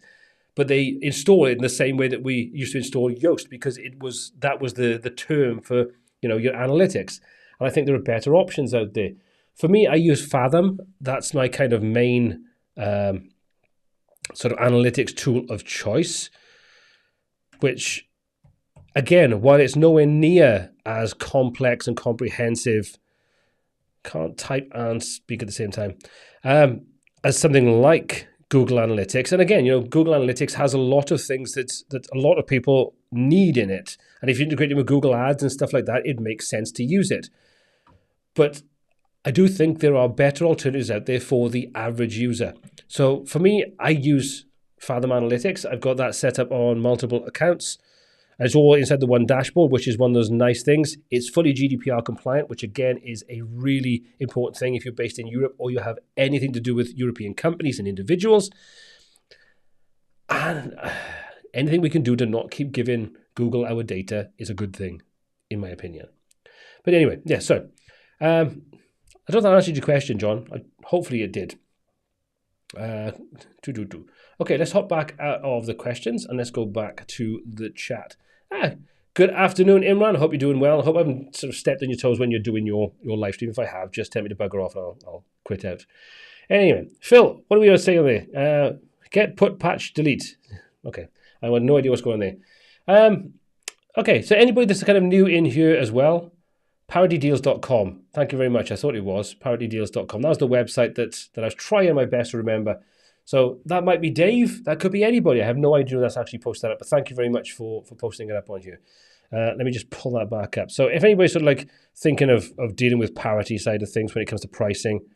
but they install it in the same way that we used to install Yoast, because that was the term for your analytics. And I think there are better options out there. For me, I use Fathom. That's my kind of main sort of analytics tool of choice, which, again, while it's nowhere near as complex and comprehensive, can't type and speak at the same time, as something like Google Analytics. And again, Google Analytics has a lot of things that a lot of people need in it. And if you integrate it with Google Ads and stuff like that, it makes sense to use it. But I do think there are better alternatives out there for the average user. So for me, I use Fathom Analytics. I've got that set up on multiple accounts. And it's all inside the one dashboard, which is one of those nice things. It's fully GDPR compliant, which again is a really important thing if you're based in Europe or you have anything to do with European companies and individuals. And anything we can do to not keep giving Google our data is a good thing, in my opinion. But anyway, yeah, so I don't think I answered your question, John. Hopefully it did. Okay, let's hop back out of the questions and let's go back to the chat. Good afternoon, Imran. I hope you're doing well. I hope I haven't sort of stepped on your toes when you're doing your live stream. If I have, just tell me to bugger off and I'll quit out. Anyway, Phil, what are we going to say on there? Get, put, patch, delete. Okay, I have no idea what's going on there. Okay, so anybody that's kind of new in here as well, paritydeals.com. Thank you very much. I thought it was paritydeals.com. That was the website that I was trying my best to remember. So that might be Dave. That could be anybody. I have no idea that's actually posted that up, but thank you very much for posting it up on here. Let me just pull that back up. So if anybody's sort of like thinking of dealing with parity side of things when it comes to pricing,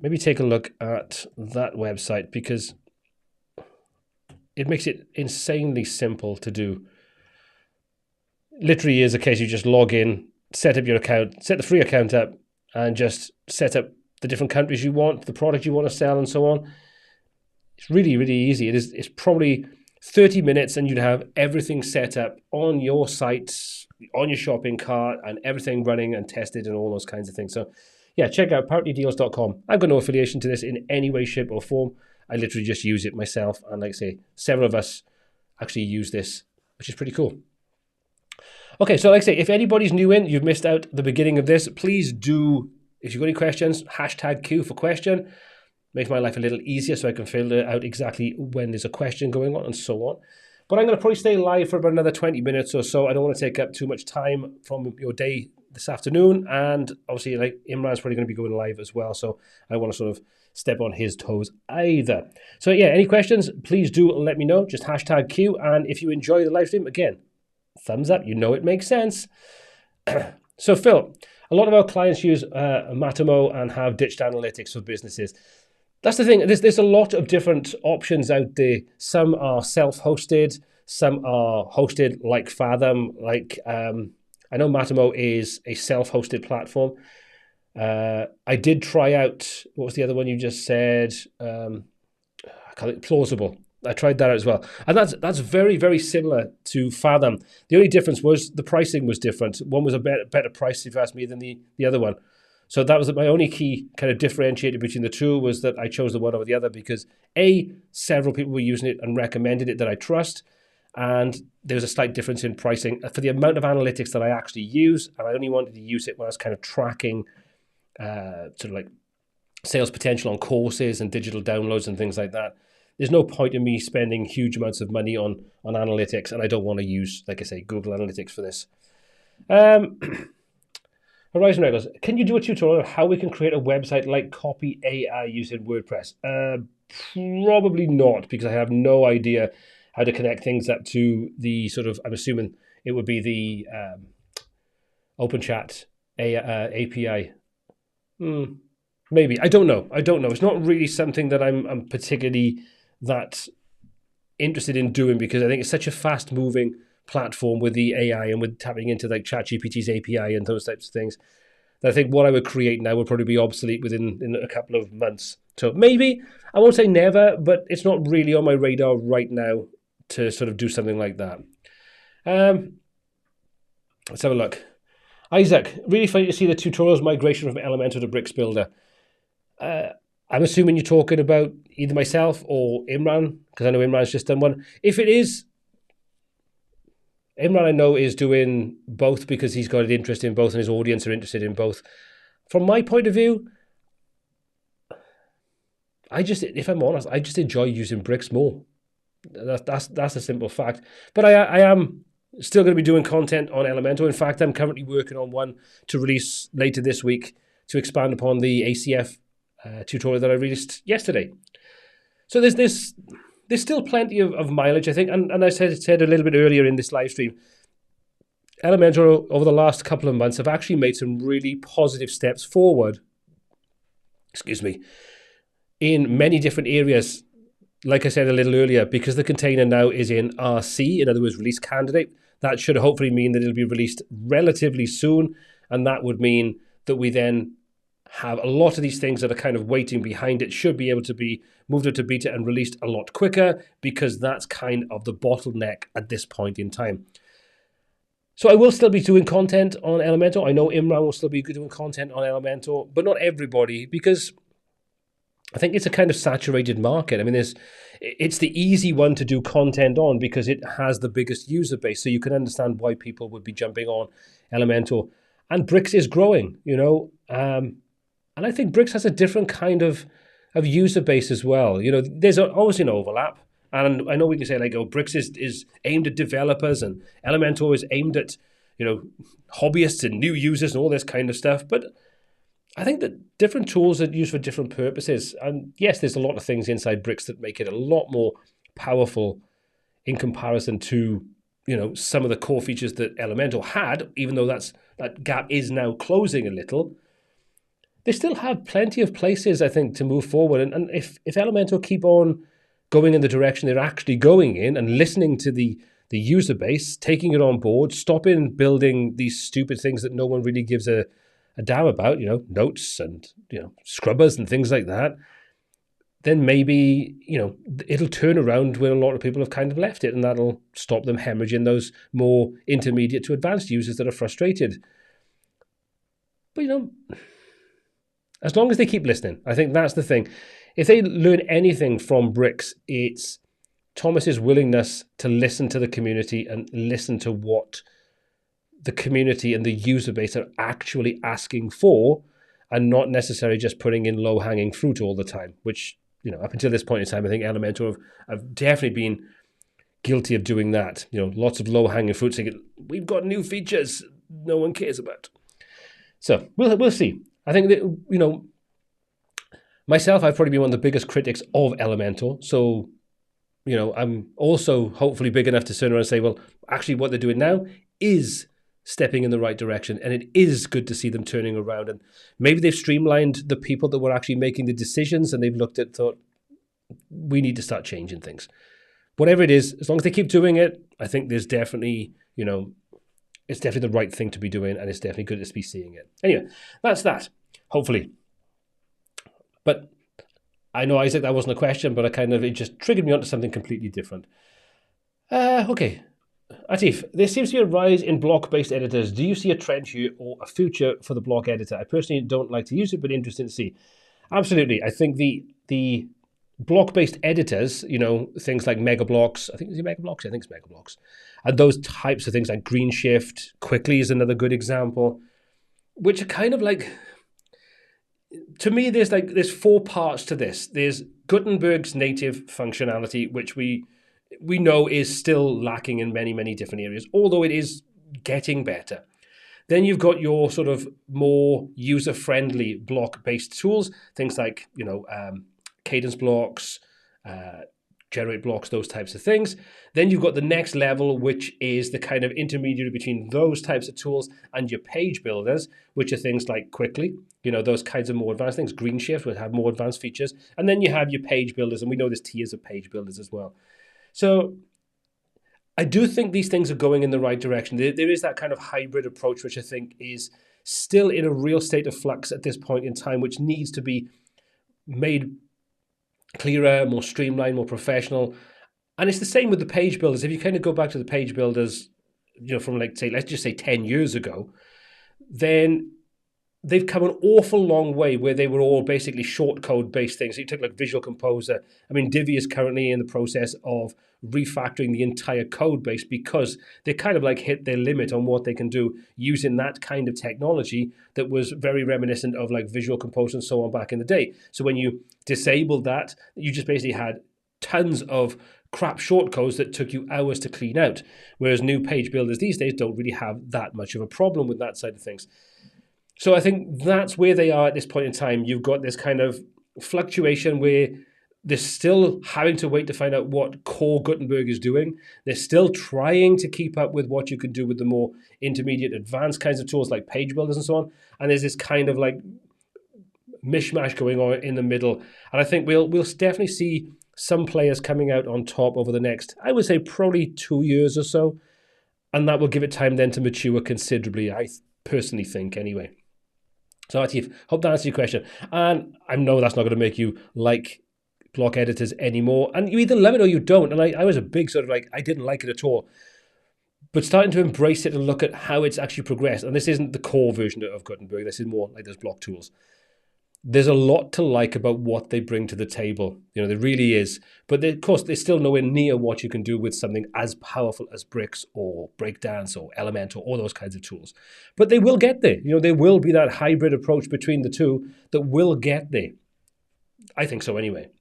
maybe take a look at that website because it makes it insanely simple to do. Literally is a case you just log in, set up your account, set the free account up, and just set up the different countries you want, the product you want to sell, and so on. It's really, really easy. It's probably 30 minutes and you'd have everything set up on your site, on your shopping cart, and everything running and tested and all those kinds of things. So yeah, check out paritydeals.com. I've got no affiliation to this in any way, shape, or form. I literally just use it myself. And like I say, several of us actually use this, which is pretty cool. Okay, so like I say, if anybody's new in, you've missed out the beginning of this, please do, if you've got any questions, hashtag Q for question. Makes my life a little easier so I can filter out exactly when there's a question going on and so on. But I'm going to probably stay live for about another 20 minutes or so. I don't want to take up too much time from your day this afternoon. And obviously, like Imran's probably going to be going live as well. So I don't want to sort of step on his toes either. So yeah, any questions, please do let me know. Just hashtag Q. And if you enjoy the live stream, again, thumbs up. You know it makes sense. So Phil, a lot of our clients use Matomo and have ditched analytics for businesses. That's the thing. There's a lot of different options out there. Some are self-hosted. Some are hosted like Fathom. Like I know Matomo is a self-hosted platform. I did try out, what was the other one you just said? I call it Plausible. I tried that out as well. And that's very, very similar to Fathom. The only difference was the pricing was different. One was a better price, if you ask me, than the other one. So that was my only key kind of differentiator between the two, was that I chose the one over the other because several people were using it and recommended it that I trust. And there was a slight difference in pricing for the amount of analytics that I actually use. And I only wanted to use it when I was kind of tracking sort of like sales potential on courses and digital downloads and things like that. There's no point in me spending huge amounts of money on analytics. And I don't want to use, like I say, Google Analytics for this. Horizon Records, can you do a tutorial on how we can create a website like Copy AI using WordPress? Probably not, because I have no idea how to connect things up to the sort of, I'm assuming it would be the OpenChat API. Maybe. I don't know. It's not really something that I'm particularly that interested in doing, because I think it's such a fast-moving platform with the AI and with tapping into like ChatGPT's API and those types of things, that I think what I would create now would probably be obsolete in a couple of months. So maybe, I won't say never, but it's not really on my radar right now to sort of do something like that. Let's have a look. Isaac, really funny to see the tutorials migration from Elementor to Brix Builder. I'm assuming you're talking about either myself or Imran, because I know Imran's just done one. If it is, Imran, I know, is doing both because he's got an interest in both and his audience are interested in both. From my point of view, if I'm honest, I just enjoy using Brix more. That's a simple fact. But I am still going to be doing content on Elementor. In fact, I'm currently working on one to release later this week to expand upon the ACF tutorial that I released yesterday. So there's still plenty of mileage, I think. And I said a little bit earlier in this live stream, Elementor over the last couple of months have actually made some really positive steps forward, in many different areas. Like I said a little earlier, because the container now is in RC, in other words, release candidate, that should hopefully mean that it'll be released relatively soon. And that would mean that we then have a lot of these things that are kind of waiting behind it should be able to be moved into beta and released a lot quicker, because that's kind of the bottleneck at this point in time. So I will still be doing content on Elementor. I know Imran will still be doing content on Elementor, but not everybody, because I think it's a kind of saturated market. I mean, it's the easy one to do content on because it has the biggest user base. So you can understand why people would be jumping on Elementor. And Brix is growing, you know. And I think Brix has a different kind of user base as well. You know, there's always an overlap. And I know we can say like, oh, Brix is aimed at developers and Elementor is aimed at, you know, hobbyists and new users and all this kind of stuff. But I think that different tools are used for different purposes. And yes, there's a lot of things inside Brix that make it a lot more powerful in comparison to, you know, some of the core features that Elementor had, even though that gap is now closing a little. They still have plenty of places, I think, to move forward. And if Elementor keep on going in the direction they're actually going in and listening to the user base, taking it on board, stopping building these stupid things that no one really gives a damn about, you know, notes and, you know, scrubbers and things like that, then maybe, you know, it'll turn around where a lot of people have kind of left it, and that'll stop them hemorrhaging those more intermediate to advanced users that are frustrated. But, you know, as long as they keep listening, I think that's the thing. If they learn anything from Brix, it's Thomas's willingness to listen to the community and listen to what the community and the user base are actually asking for, and not necessarily just putting in low-hanging fruit all the time, which, you know, up until this point in time, I think Elementor have definitely been guilty of doing that. You know, lots of low-hanging fruit saying, we've got new features no one cares about. So we'll see. I think that, you know, myself, I've probably been one of the biggest critics of Elementor. So, you know, I'm also hopefully big enough to turn around and say, well, actually what they're doing now is stepping in the right direction. And it is good to see them turning around. And maybe they've streamlined the people that were actually making the decisions, and they've looked at, thought, we need to start changing things. Whatever it is, as long as they keep doing it, I think there's definitely, you know, it's definitely the right thing to be doing, and it's definitely good to be seeing it. Anyway, that's that, hopefully. But I know, Isaac, that wasn't a question, but it just triggered me onto something completely different. Okay. Atif, there seems to be a rise in block-based editors. Do you see a trend here or a future for the block editor? I personally don't like to use it, but interested to see. Absolutely. I think the block-based editors, you know, things like Mega Blocks, I think it's Mega Blocks, and those types of things like Green Shift, Quickly is another good example, which are kind of like, to me, there's four parts to this. There's Gutenberg's native functionality, which we know is still lacking in many, many different areas, although it is getting better. Then you've got your sort of more user-friendly block-based tools, things like, you know, cadence blocks, generate blocks, those types of things. Then you've got the next level, which is the kind of intermediary between those types of tools and your page builders, which are things like Quickly, you know, those kinds of more advanced things. Green Shift would have more advanced features. And then you have your page builders, and we know there's tiers of page builders as well. So I do think these things are going in the right direction. There is that kind of hybrid approach, which I think is still in a real state of flux at this point in time, which needs to be made clearer, more streamlined, more professional. And it's the same with the page builders. If you kind of go back to the page builders, you know, from like, say, let's just say 10 years ago, then they've come an awful long way where they were all basically short code based things. So you take like Visual Composer. I mean, Divi is currently in the process of refactoring the entire code base because they kind of like hit their limit on what they can do using that kind of technology that was very reminiscent of like Visual Composer and so on back in the day. So when you disabled that, you just basically had tons of crap shortcodes that took you hours to clean out. Whereas new page builders these days don't really have that much of a problem with that side of things. So I think that's where they are at this point in time. You've got this kind of fluctuation where they're still having to wait to find out what core Gutenberg is doing. They're still trying to keep up with what you can do with the more intermediate advanced kinds of tools like page builders and so on. And there's this kind of like mishmash going on in the middle. And I think we'll definitely see some players coming out on top over the next, I would say, probably 2 years or so. And that will give it time then to mature considerably, I personally think, anyway. So Atif, hope that answers your question. And I know that's not going to make you like block editors anymore. And you either love it or you don't. And I was a big sort of like, I didn't like it at all. But starting to embrace it and look at how it's actually progressed. And this isn't the core version of Gutenberg. This is more like those block tools. There's a lot to like about what they bring to the table. You know, there really is. But of course, there's still nowhere near what you can do with something as powerful as Brix or Breakdance or Elementor, all those kinds of tools. But they will get there. You know, there will be that hybrid approach between the two that will get there. I think so anyway.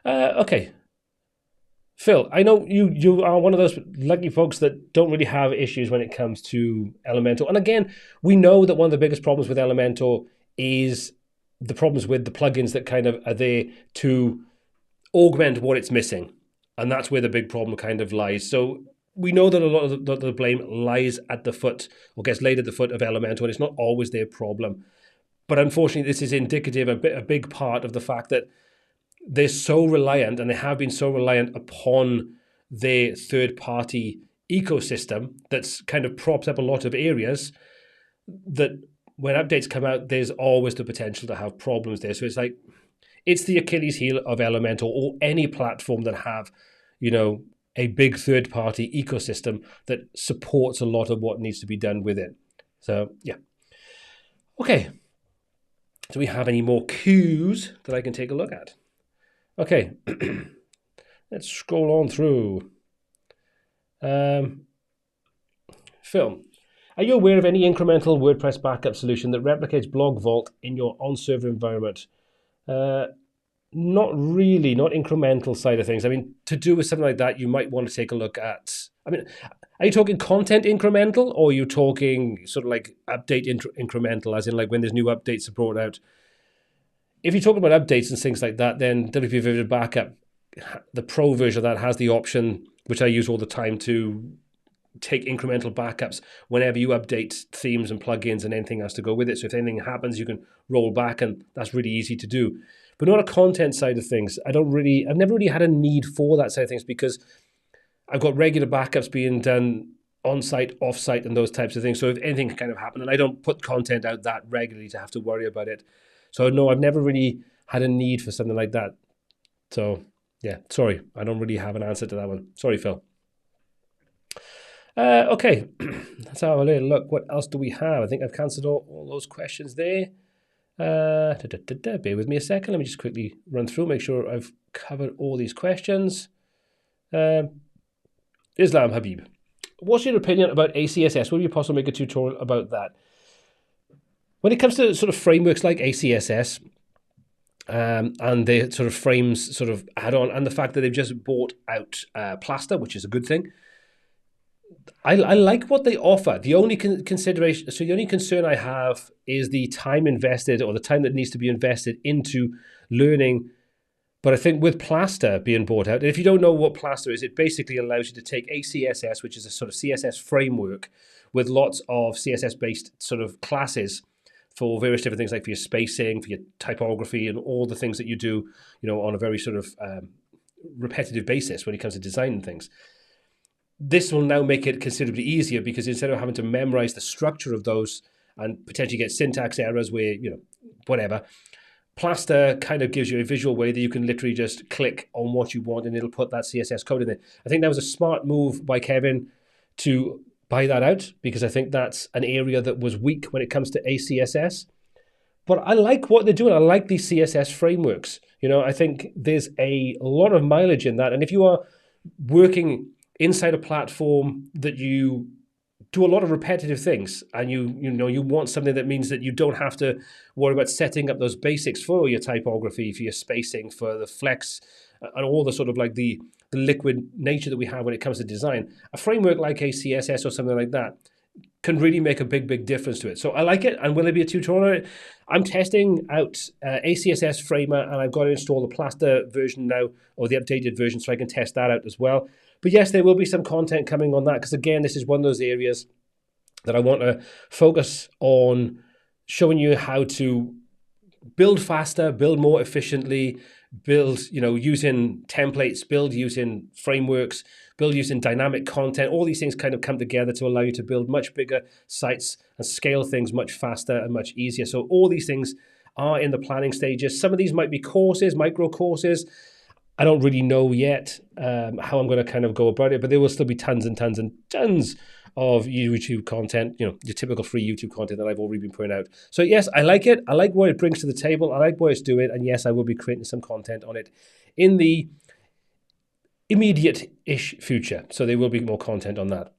Okay. Phil, I know you are one of those lucky folks that don't really have issues when it comes to Elementor. And again, we know that one of the biggest problems with Elementor is the problems with the plugins that kind of are there to augment what it's missing. And that's where the big problem kind of lies. So we know that a lot of the blame lies at the foot, or gets laid at the foot of Elementor, and it's not always their problem. But unfortunately, this is indicative, a big part of the fact that they're so reliant, and they have been so reliant upon their third-party ecosystem that's kind of propped up a lot of areas that when updates come out, there's always the potential to have problems there. So it's like, it's the Achilles heel of Elementor or any platform that have, you know, a big third-party ecosystem that supports a lot of what needs to be done with it. So, yeah. Okay. Do we have any more cues that I can take a look at? Okay. Let's scroll on through. Phil, are you aware of any incremental WordPress backup solution that replicates Blog Vault in your on-server environment? Not really, not incremental side of things. I mean, to do with something like that, you might want to take a look at, I mean, are you talking content incremental, or are you talking sort of like update incremental, as in like when there's new updates brought out? If you're talking about updates and things like that, then WP Vivid Backup, the pro version of that has the option, which I use all the time, to take incremental backups whenever you update themes and plugins and anything has to go with it. So if anything happens, you can roll back, and that's really easy to do. But not a content side of things. I've never really had a need for that side of things, because I've got regular backups being done on-site, off-site, and those types of things. So if anything kind of happened, and I don't put content out that regularly to have to worry about it. So no, I've never really had a need for something like that. So yeah, sorry, I don't really have an answer to that one. Sorry, Phil. Okay, let's have a little look. What else do we have? I think I've cancelled all those questions there. Bear with me a second. Let me just quickly run through, make sure I've covered all these questions. Islam Habib, what's your opinion about ACSS? Will you possibly make a tutorial about that? When it comes to sort of frameworks like ACSS and the sort of frames sort of add-on, and the fact that they've just bought out Plaster, which is a good thing, I like what they offer. The only consideration, so the only concern I have is the time invested, or the time that needs to be invested into learning. But I think with Plaster being bought out, and if you don't know what Plaster is, it basically allows you to take ACSS, which is a sort of CSS framework with lots of CSS-based sort of classes for various different things, like for your spacing, for your typography, and all the things that you do, you know, on a very sort of repetitive basis when it comes to designing things. This will now make it considerably easier, because instead of having to memorize the structure of those and potentially get syntax errors where, you know, whatever, Plaster kind of gives you a visual way that you can literally just click on what you want and it'll put that CSS code in there. I think that was a smart move by Kevin to buy that out, because I think that's an area that was weak when it comes to ACSS. But I like what they're doing. I like these CSS frameworks. You know, I think there's a lot of mileage in that. And if you are working inside a platform that you do a lot of repetitive things, and you want something that means that you don't have to worry about setting up those basics for your typography, for your spacing, for the flex, and all the sort of like the liquid nature that we have when it comes to design, a framework like ACSS or something like that can really make a big difference to it. So I like it. And will there be a tutorial? I'm testing out ACSS Framer, and I've got to install the Plaster version now, or the updated version, so I can test that out as well. But yes, there will be some content coming on that, because again, this is one of those areas that I want to focus on, showing you how to build faster, build more efficiently, build, you know, using templates, build using frameworks, build using dynamic content. All these things kind of come together to allow you to build much bigger sites and scale things much faster and much easier. So all these things are in the planning stages. Some of these might be courses, micro courses. I don't really know yet how I'm going to kind of go about it, but there will still be tons and tons and tons of YouTube content, your typical free YouTube content that I've already been putting out. So yes, I like it. I like what it brings to the table. I like what it's doing. And yes, I will be creating some content on it in the immediate-ish future. So there will be more content on that.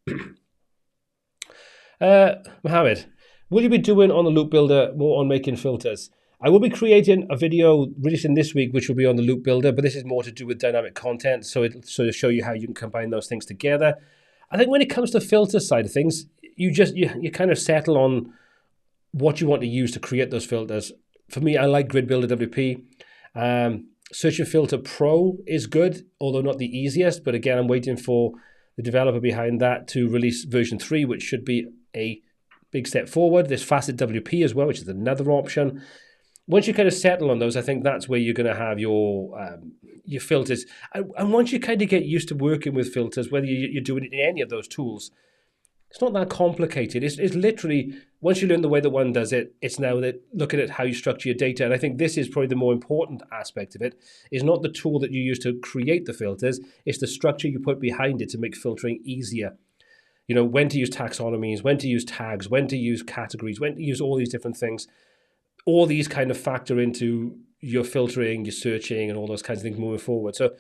Mohammed, will you be doing on the Loop Builder more on making filters? I will be creating a video releasing this week, which will be on the Loop Builder, but this is more to do with dynamic content, so to show you how you can combine those things together. I think when it comes to filter side of things, you kind of settle on what you want to use to create those filters. For me, I like Grid Builder WP. Search and Filter Pro is good, although not the easiest, but again, I'm waiting for the developer behind that to release version 3, which should be a big step forward. There's Facet WP as well, which is another option. Once you kind of settle on those, I think that's where you're going to have your filters. And once you kind of get used to working with filters, whether you're doing it in any of those tools, it's not that complicated. It's literally, once you learn the way that one does it, it's now that looking at how you structure your data. And I think this is probably the more important aspect of it, is not the tool that you use to create the filters, it's the structure you put behind it to make filtering easier. When to use taxonomies, when to use tags, when to use categories, when to use all these different things. All these kind of factor into your filtering, your searching, and all those kinds of things moving forward. So,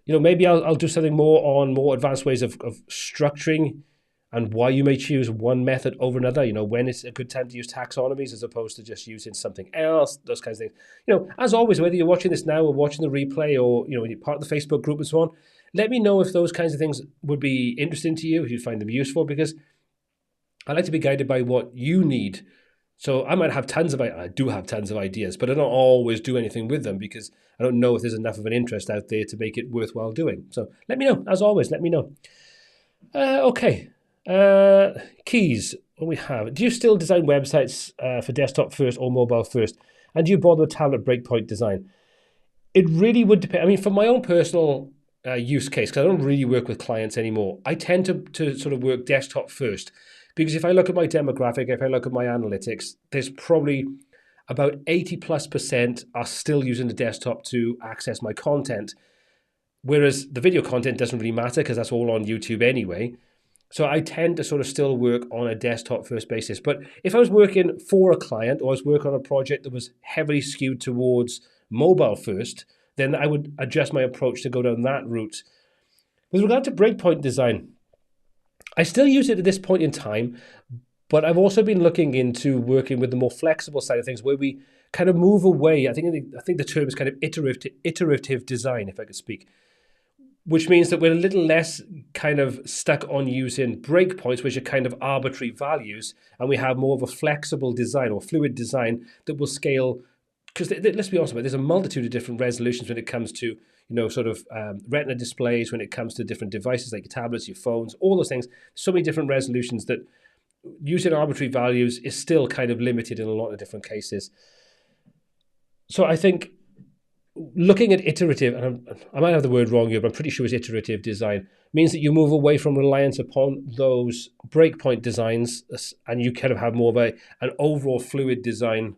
maybe I'll do something more on more advanced ways of structuring and why you may choose one method over another. When it's a good time to use taxonomies as opposed to just using something else, those kinds of things. As always, whether you're watching this now or watching the replay or, you're part of the Facebook group and so on, let me know if those kinds of things would be interesting to you, if you find them useful, because I like to be guided by what you need. So I do have tons of ideas, but I don't always do anything with them because I don't know if there's enough of an interest out there to make it worthwhile doing. So let me know, as always, let me know. Okay, keys, what we have. Do you still design websites for desktop first or mobile first? And do you bother with tablet breakpoint design? It really would depend. I mean, for my own personal use case, because I don't really work with clients anymore, I tend to sort of work desktop first. Because if I look at my demographic, if I look at my analytics, there's probably about 80+% are still using the desktop to access my content. Whereas the video content doesn't really matter because that's all on YouTube anyway. So I tend to sort of still work on a desktop first basis. But if I was working for a client or I was working on a project that was heavily skewed towards mobile first, then I would adjust my approach to go down that route. With regard to breakpoint design, I still use it at this point in time, but I've also been looking into working with the more flexible side of things where we kind of move away. I think the term is kind of iterative design, if I could speak, which means that we're a little less kind of stuck on using breakpoints, which are kind of arbitrary values, and we have more of a flexible design or fluid design that will scale. Because let's be honest about it, there's a multitude of different resolutions when it comes to retina displays, when it comes to different devices like your tablets, your phones, all those things. So many different resolutions that using arbitrary values is still kind of limited in a lot of different cases. So I think looking at iterative, and I might have the word wrong here, but I'm pretty sure it's iterative design, means that you move away from reliance upon those breakpoint designs and you kind of have more of an overall fluid design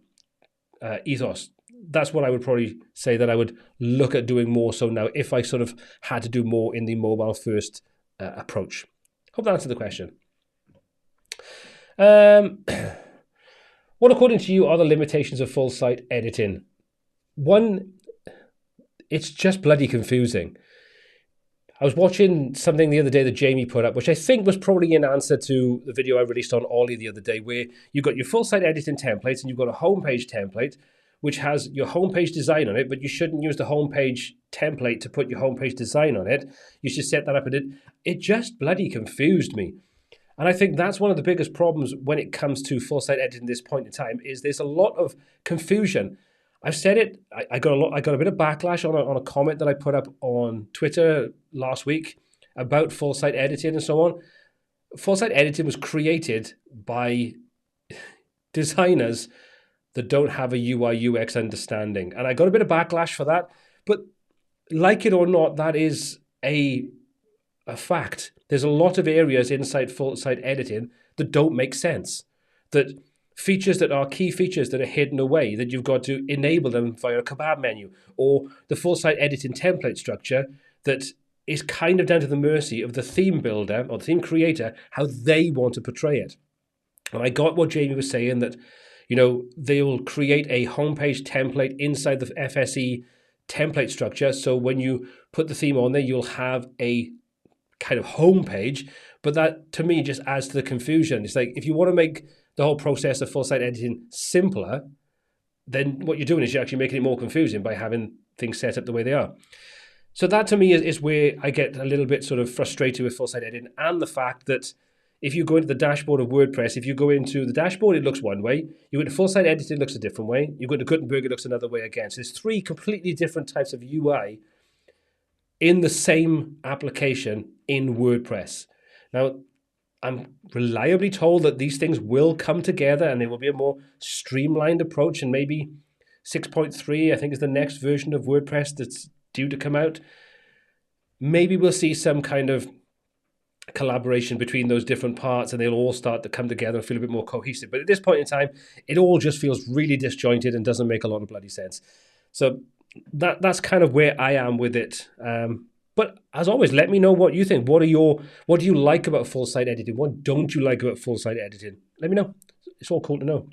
ethos. That's what I would probably say that I would look at doing more so now if I sort of had to do more in the mobile first approach. Hope that answered the question. What, according to you, are the limitations of full site editing? One, it's just bloody confusing. I was watching something the other day that Jamie put up, which I think was probably an answer to the video I released on Ollie the other day, where you've got your full site editing templates and you've got a homepage template, which has your homepage design on it, but you shouldn't use the homepage template to put your homepage design on it. You should set that up. And it just bloody confused me. And I think that's one of the biggest problems when it comes to full site editing at this point in time, is there's a lot of confusion. I've said it, I got a bit of backlash on a comment that I put up on Twitter last week about full site editing and so on. Full site editing was created by designers that don't have a UI UX understanding. And I got a bit of backlash for that. But like it or not, that is a a fact. There's a lot of areas inside full-site editing that don't make sense. That features that are key features that are hidden away, that you've got to enable them via a command menu, or the full-site editing template structure that is kind of down to the mercy of the theme builder or the theme creator, how they want to portray it. And I got what Jamie was saying, that, you know, they will create a homepage template inside the FSE template structure. So when you put the theme on there, you'll have a kind of homepage. But that, to me, just adds to the confusion. It's like, if you want to make the whole process of full-site editing simpler, then what you're doing is you're actually making it more confusing by having things set up the way they are. So that, to me, is where I get a little bit sort of frustrated with full-site editing, and the fact that if you go into the dashboard of WordPress, if you go into the dashboard, it looks one way. You go into full-site editing, it looks a different way. You go into Gutenberg, it looks another way again. So there's three completely different types of UI in the same application in WordPress. Now, I'm reliably told that these things will come together and there will be a more streamlined approach, and maybe 6.3, I think, is the next version of WordPress that's due to come out. Maybe we'll see some kind of collaboration between those different parts and they'll all start to come together and feel a bit more cohesive. But at this point in time, it all just feels really disjointed and doesn't make a lot of bloody sense. So that's kind of where I am with it. But as always, let me know what you think. What do you like about full-site editing? What don't you like about full-site editing? Let me know. It's all cool to know.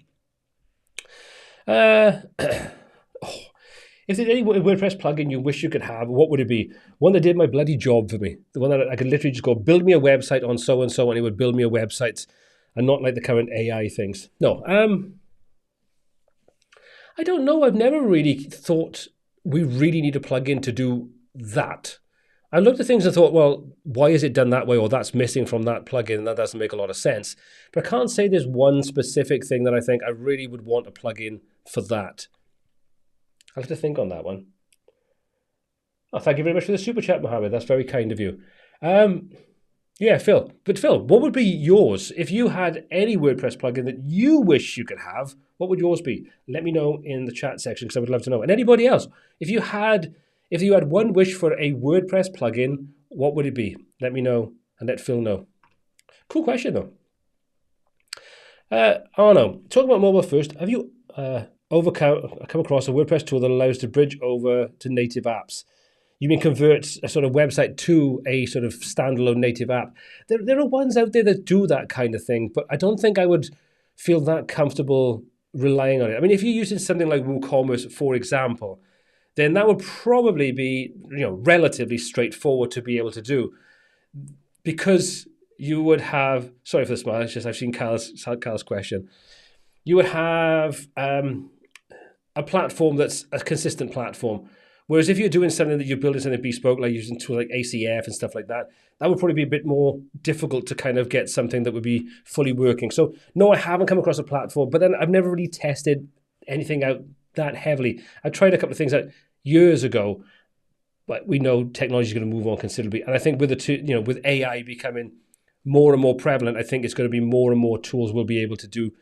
If there's any WordPress plugin you wish you could have, what would it be? One that did my bloody job for me. The one that I could literally just go, build me a website on so-and-so, and it would build me a website, and not like the current AI things. No. I don't know. I've never really thought we really need a plugin to do that. I looked at things and thought, well, why is it done that way? Or that's missing from that plugin, and that doesn't make a lot of sense. But I can't say there's one specific thing that I think I really would want a plugin for that. I'll have to think on that one. Oh, thank you very much for the super chat, Mohammed. That's very kind of you. Yeah, Phil. But Phil, what would be yours? If you had any WordPress plugin that you wish you could have, what would yours be? Let me know in the chat section, because I would love to know. And anybody else, if you had one wish for a WordPress plugin, what would it be? Let me know and let Phil know. Cool question, though. Arno, talking about mobile first, have you come across a WordPress tool that allows to bridge over to native apps? You mean convert a sort of website to a sort of standalone native app? There are ones out there that do that kind of thing, but I don't think I would feel that comfortable relying on it. I mean, if you're using something like WooCommerce, for example, then that would probably be, relatively straightforward to be able to do, because you would have, sorry for the smile, it's just I've seen Carl's question. You would have a platform that's a consistent platform. Whereas if you're doing something that you're building something bespoke, like using tools like ACF and stuff like that, that would probably be a bit more difficult to kind of get something that would be fully working. So no, I haven't come across a platform, but then I've never really tested anything out that heavily. I tried a couple of things out years ago, but we know technology is going to move on considerably. And I think with with AI becoming more and more prevalent, I think it's going to be more and more tools we'll be able to do,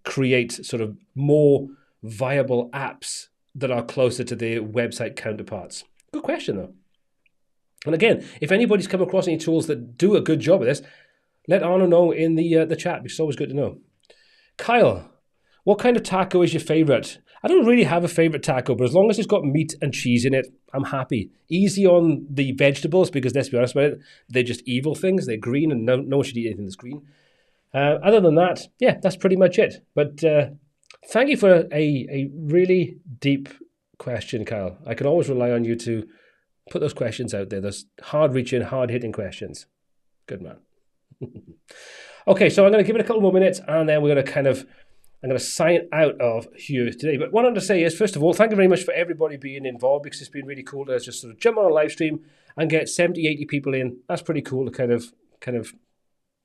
create sort of more viable apps that are closer to their website counterparts. Good question, though. And again, if anybody's come across any tools that do a good job of this, let Arno know in the chat. It's always good to know. Kyle, what kind of taco is your favorite? I don't really have a favorite taco, but as long as it's got meat and cheese in it, I'm happy. Easy on the vegetables, because let's be honest about it, they're just evil things. They're green, and no one should eat anything that's green. Other than that, yeah, that's pretty much it. But thank you for a really deep question, Kyle. I can always rely on you to put those questions out there, those hard-reaching, hard-hitting questions. Good man. Okay, so I'm going to give it a couple more minutes, and then I'm going to sign out of here today. But what I want to say is, first of all, thank you very much for everybody being involved, because it's been really cool to just sort of jump on a live stream and get 70, 80 people in. That's pretty cool to kind of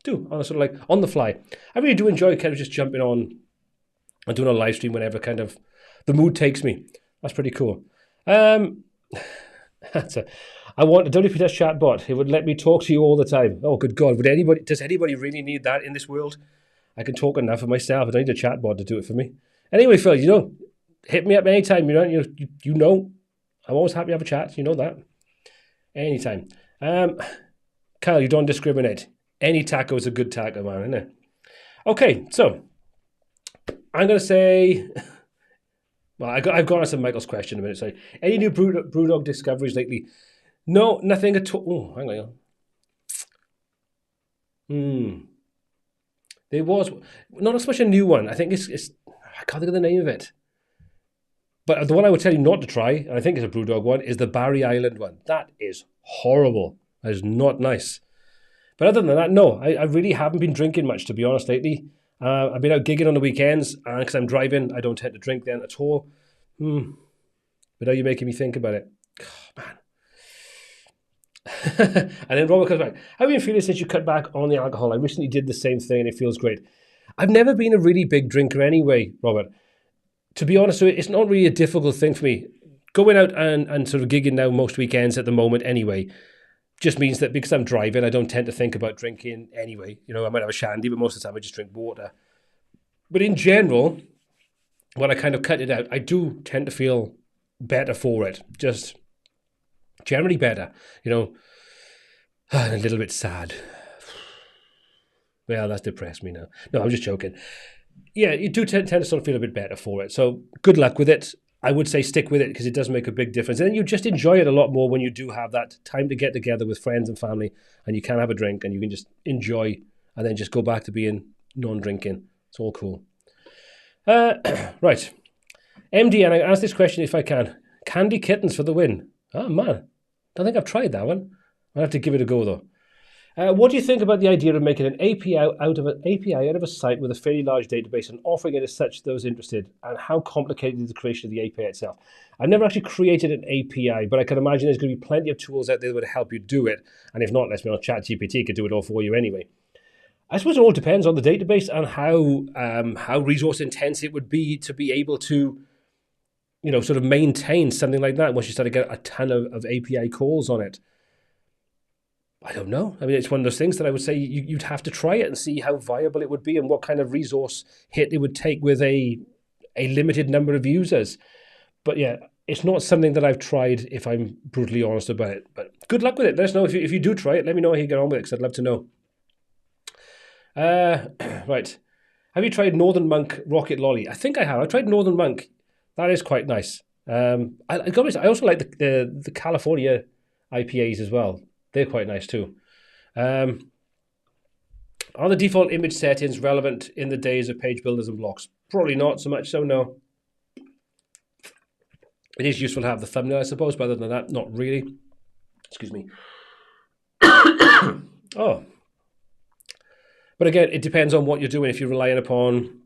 do on a sort of like on the fly. I really do enjoy kind of just jumping on and doing a live stream whenever kind of the mood takes me. That's pretty cool. I want a WPS chatbot. It would let me talk to you all the time. Oh, good God. Does anybody really need that in this world? I can talk enough for myself. I don't need a chatbot to do it for me. Anyway, Phil, hit me up anytime. I'm always happy to have a chat. You know that. Anytime. Kyle, you don't discriminate. Any taco is a good taco, man, isn't it? Okay, so I'm going to say, well, I've gone on to Michael's question in a minute. So, any new Brewdog discoveries lately? No, nothing at all. Oh, hang on. There was not as much a new one. I think it's I can't think of the name of it. But the one I would tell you not to try, and I think it's a Brewdog one, is the Barry Island one. That is horrible. That is not nice. But other than that, no, I really haven't been drinking much, to be honest, lately. I've been out gigging on the weekends, and because I'm driving, I don't tend to drink then at all. But now you're making me think about it. Oh, man. And then Robert comes back. How have you been feeling since you cut back on the alcohol? I recently did the same thing, and it feels great. I've never been a really big drinker anyway, Robert. To be honest, it's not really a difficult thing for me. Going out and sort of gigging now most weekends at the moment anyway, just means that because I'm driving, I don't tend to think about drinking anyway. You know, I might have a shandy, but most of the time I just drink water. But in general, when I kind of cut it out, I do tend to feel better for it. Just generally better, you know. And a little bit sad. Well, that's depressed me now. No, I'm just joking. Yeah, you do tend to sort of feel a bit better for it. So good luck with it. I would say stick with it because it does make a big difference. And then you just enjoy it a lot more when you do have that time to get together with friends and family and you can have a drink and you can just enjoy and then just go back to being non-drinking. It's all cool. Right. MD, and I asked this question if I can. Candy kittens for the win. Oh, man. I think I've tried that one. I'll have to give it a go, though. What do you think about the idea of making an API out of a site with a fairly large database and offering it as such to those interested? And how complicated is the creation of the API itself? I've never actually created an API, but I can imagine there's going to be plenty of tools out there that would help you do it. And if not, let's be honest, ChatGPT could do it all for you anyway. I suppose it all depends on the database and how resource intense it would be to be able to, you know, sort of maintain something like that once you start to get a ton of API calls on it. I don't know. I mean, it's one of those things that I would say you'd have to try it and see how viable it would be and what kind of resource hit it would take with a limited number of users. But yeah, it's not something that I've tried, if I'm brutally honest about it. But good luck with it. Let us know if you do try it. Let me know how you get on with it because I'd love to know. Right. Have you tried Northern Monk Rocket Lolly? I think I have. I tried Northern Monk. That is quite nice. I also like the California IPAs as well. They're quite nice too. Are the default image settings relevant in the days of page builders and blocks? Probably not so much so, no. It is useful to have the thumbnail, I suppose, but other than that, not really. Excuse me. Oh. But again, it depends on what you're doing. If you're relying upon,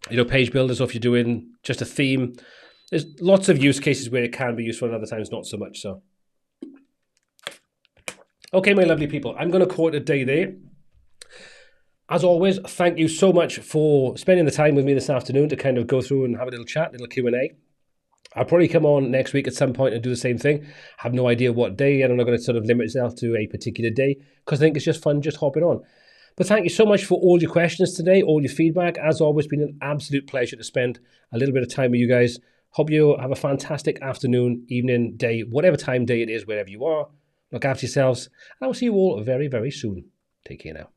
you know, page builders, or if you're doing just a theme, there's lots of use cases where it can be useful and other times not so much so. Okay, my lovely people, I'm going to call it a day there. As always, thank you so much for spending the time with me this afternoon to kind of go through and have a little chat, little Q&A. I'll probably come on next week at some point and do the same thing. I have no idea what day, and I'm not going to sort of limit myself to a particular day because I think it's just fun just hopping on. But thank you so much for all your questions today, all your feedback. As always, been an absolute pleasure to spend a little bit of time with you guys. Hope you have a fantastic afternoon, evening, day, whatever time day it is, wherever you are. Look after yourselves, and I will see you all very, very soon. Take care now.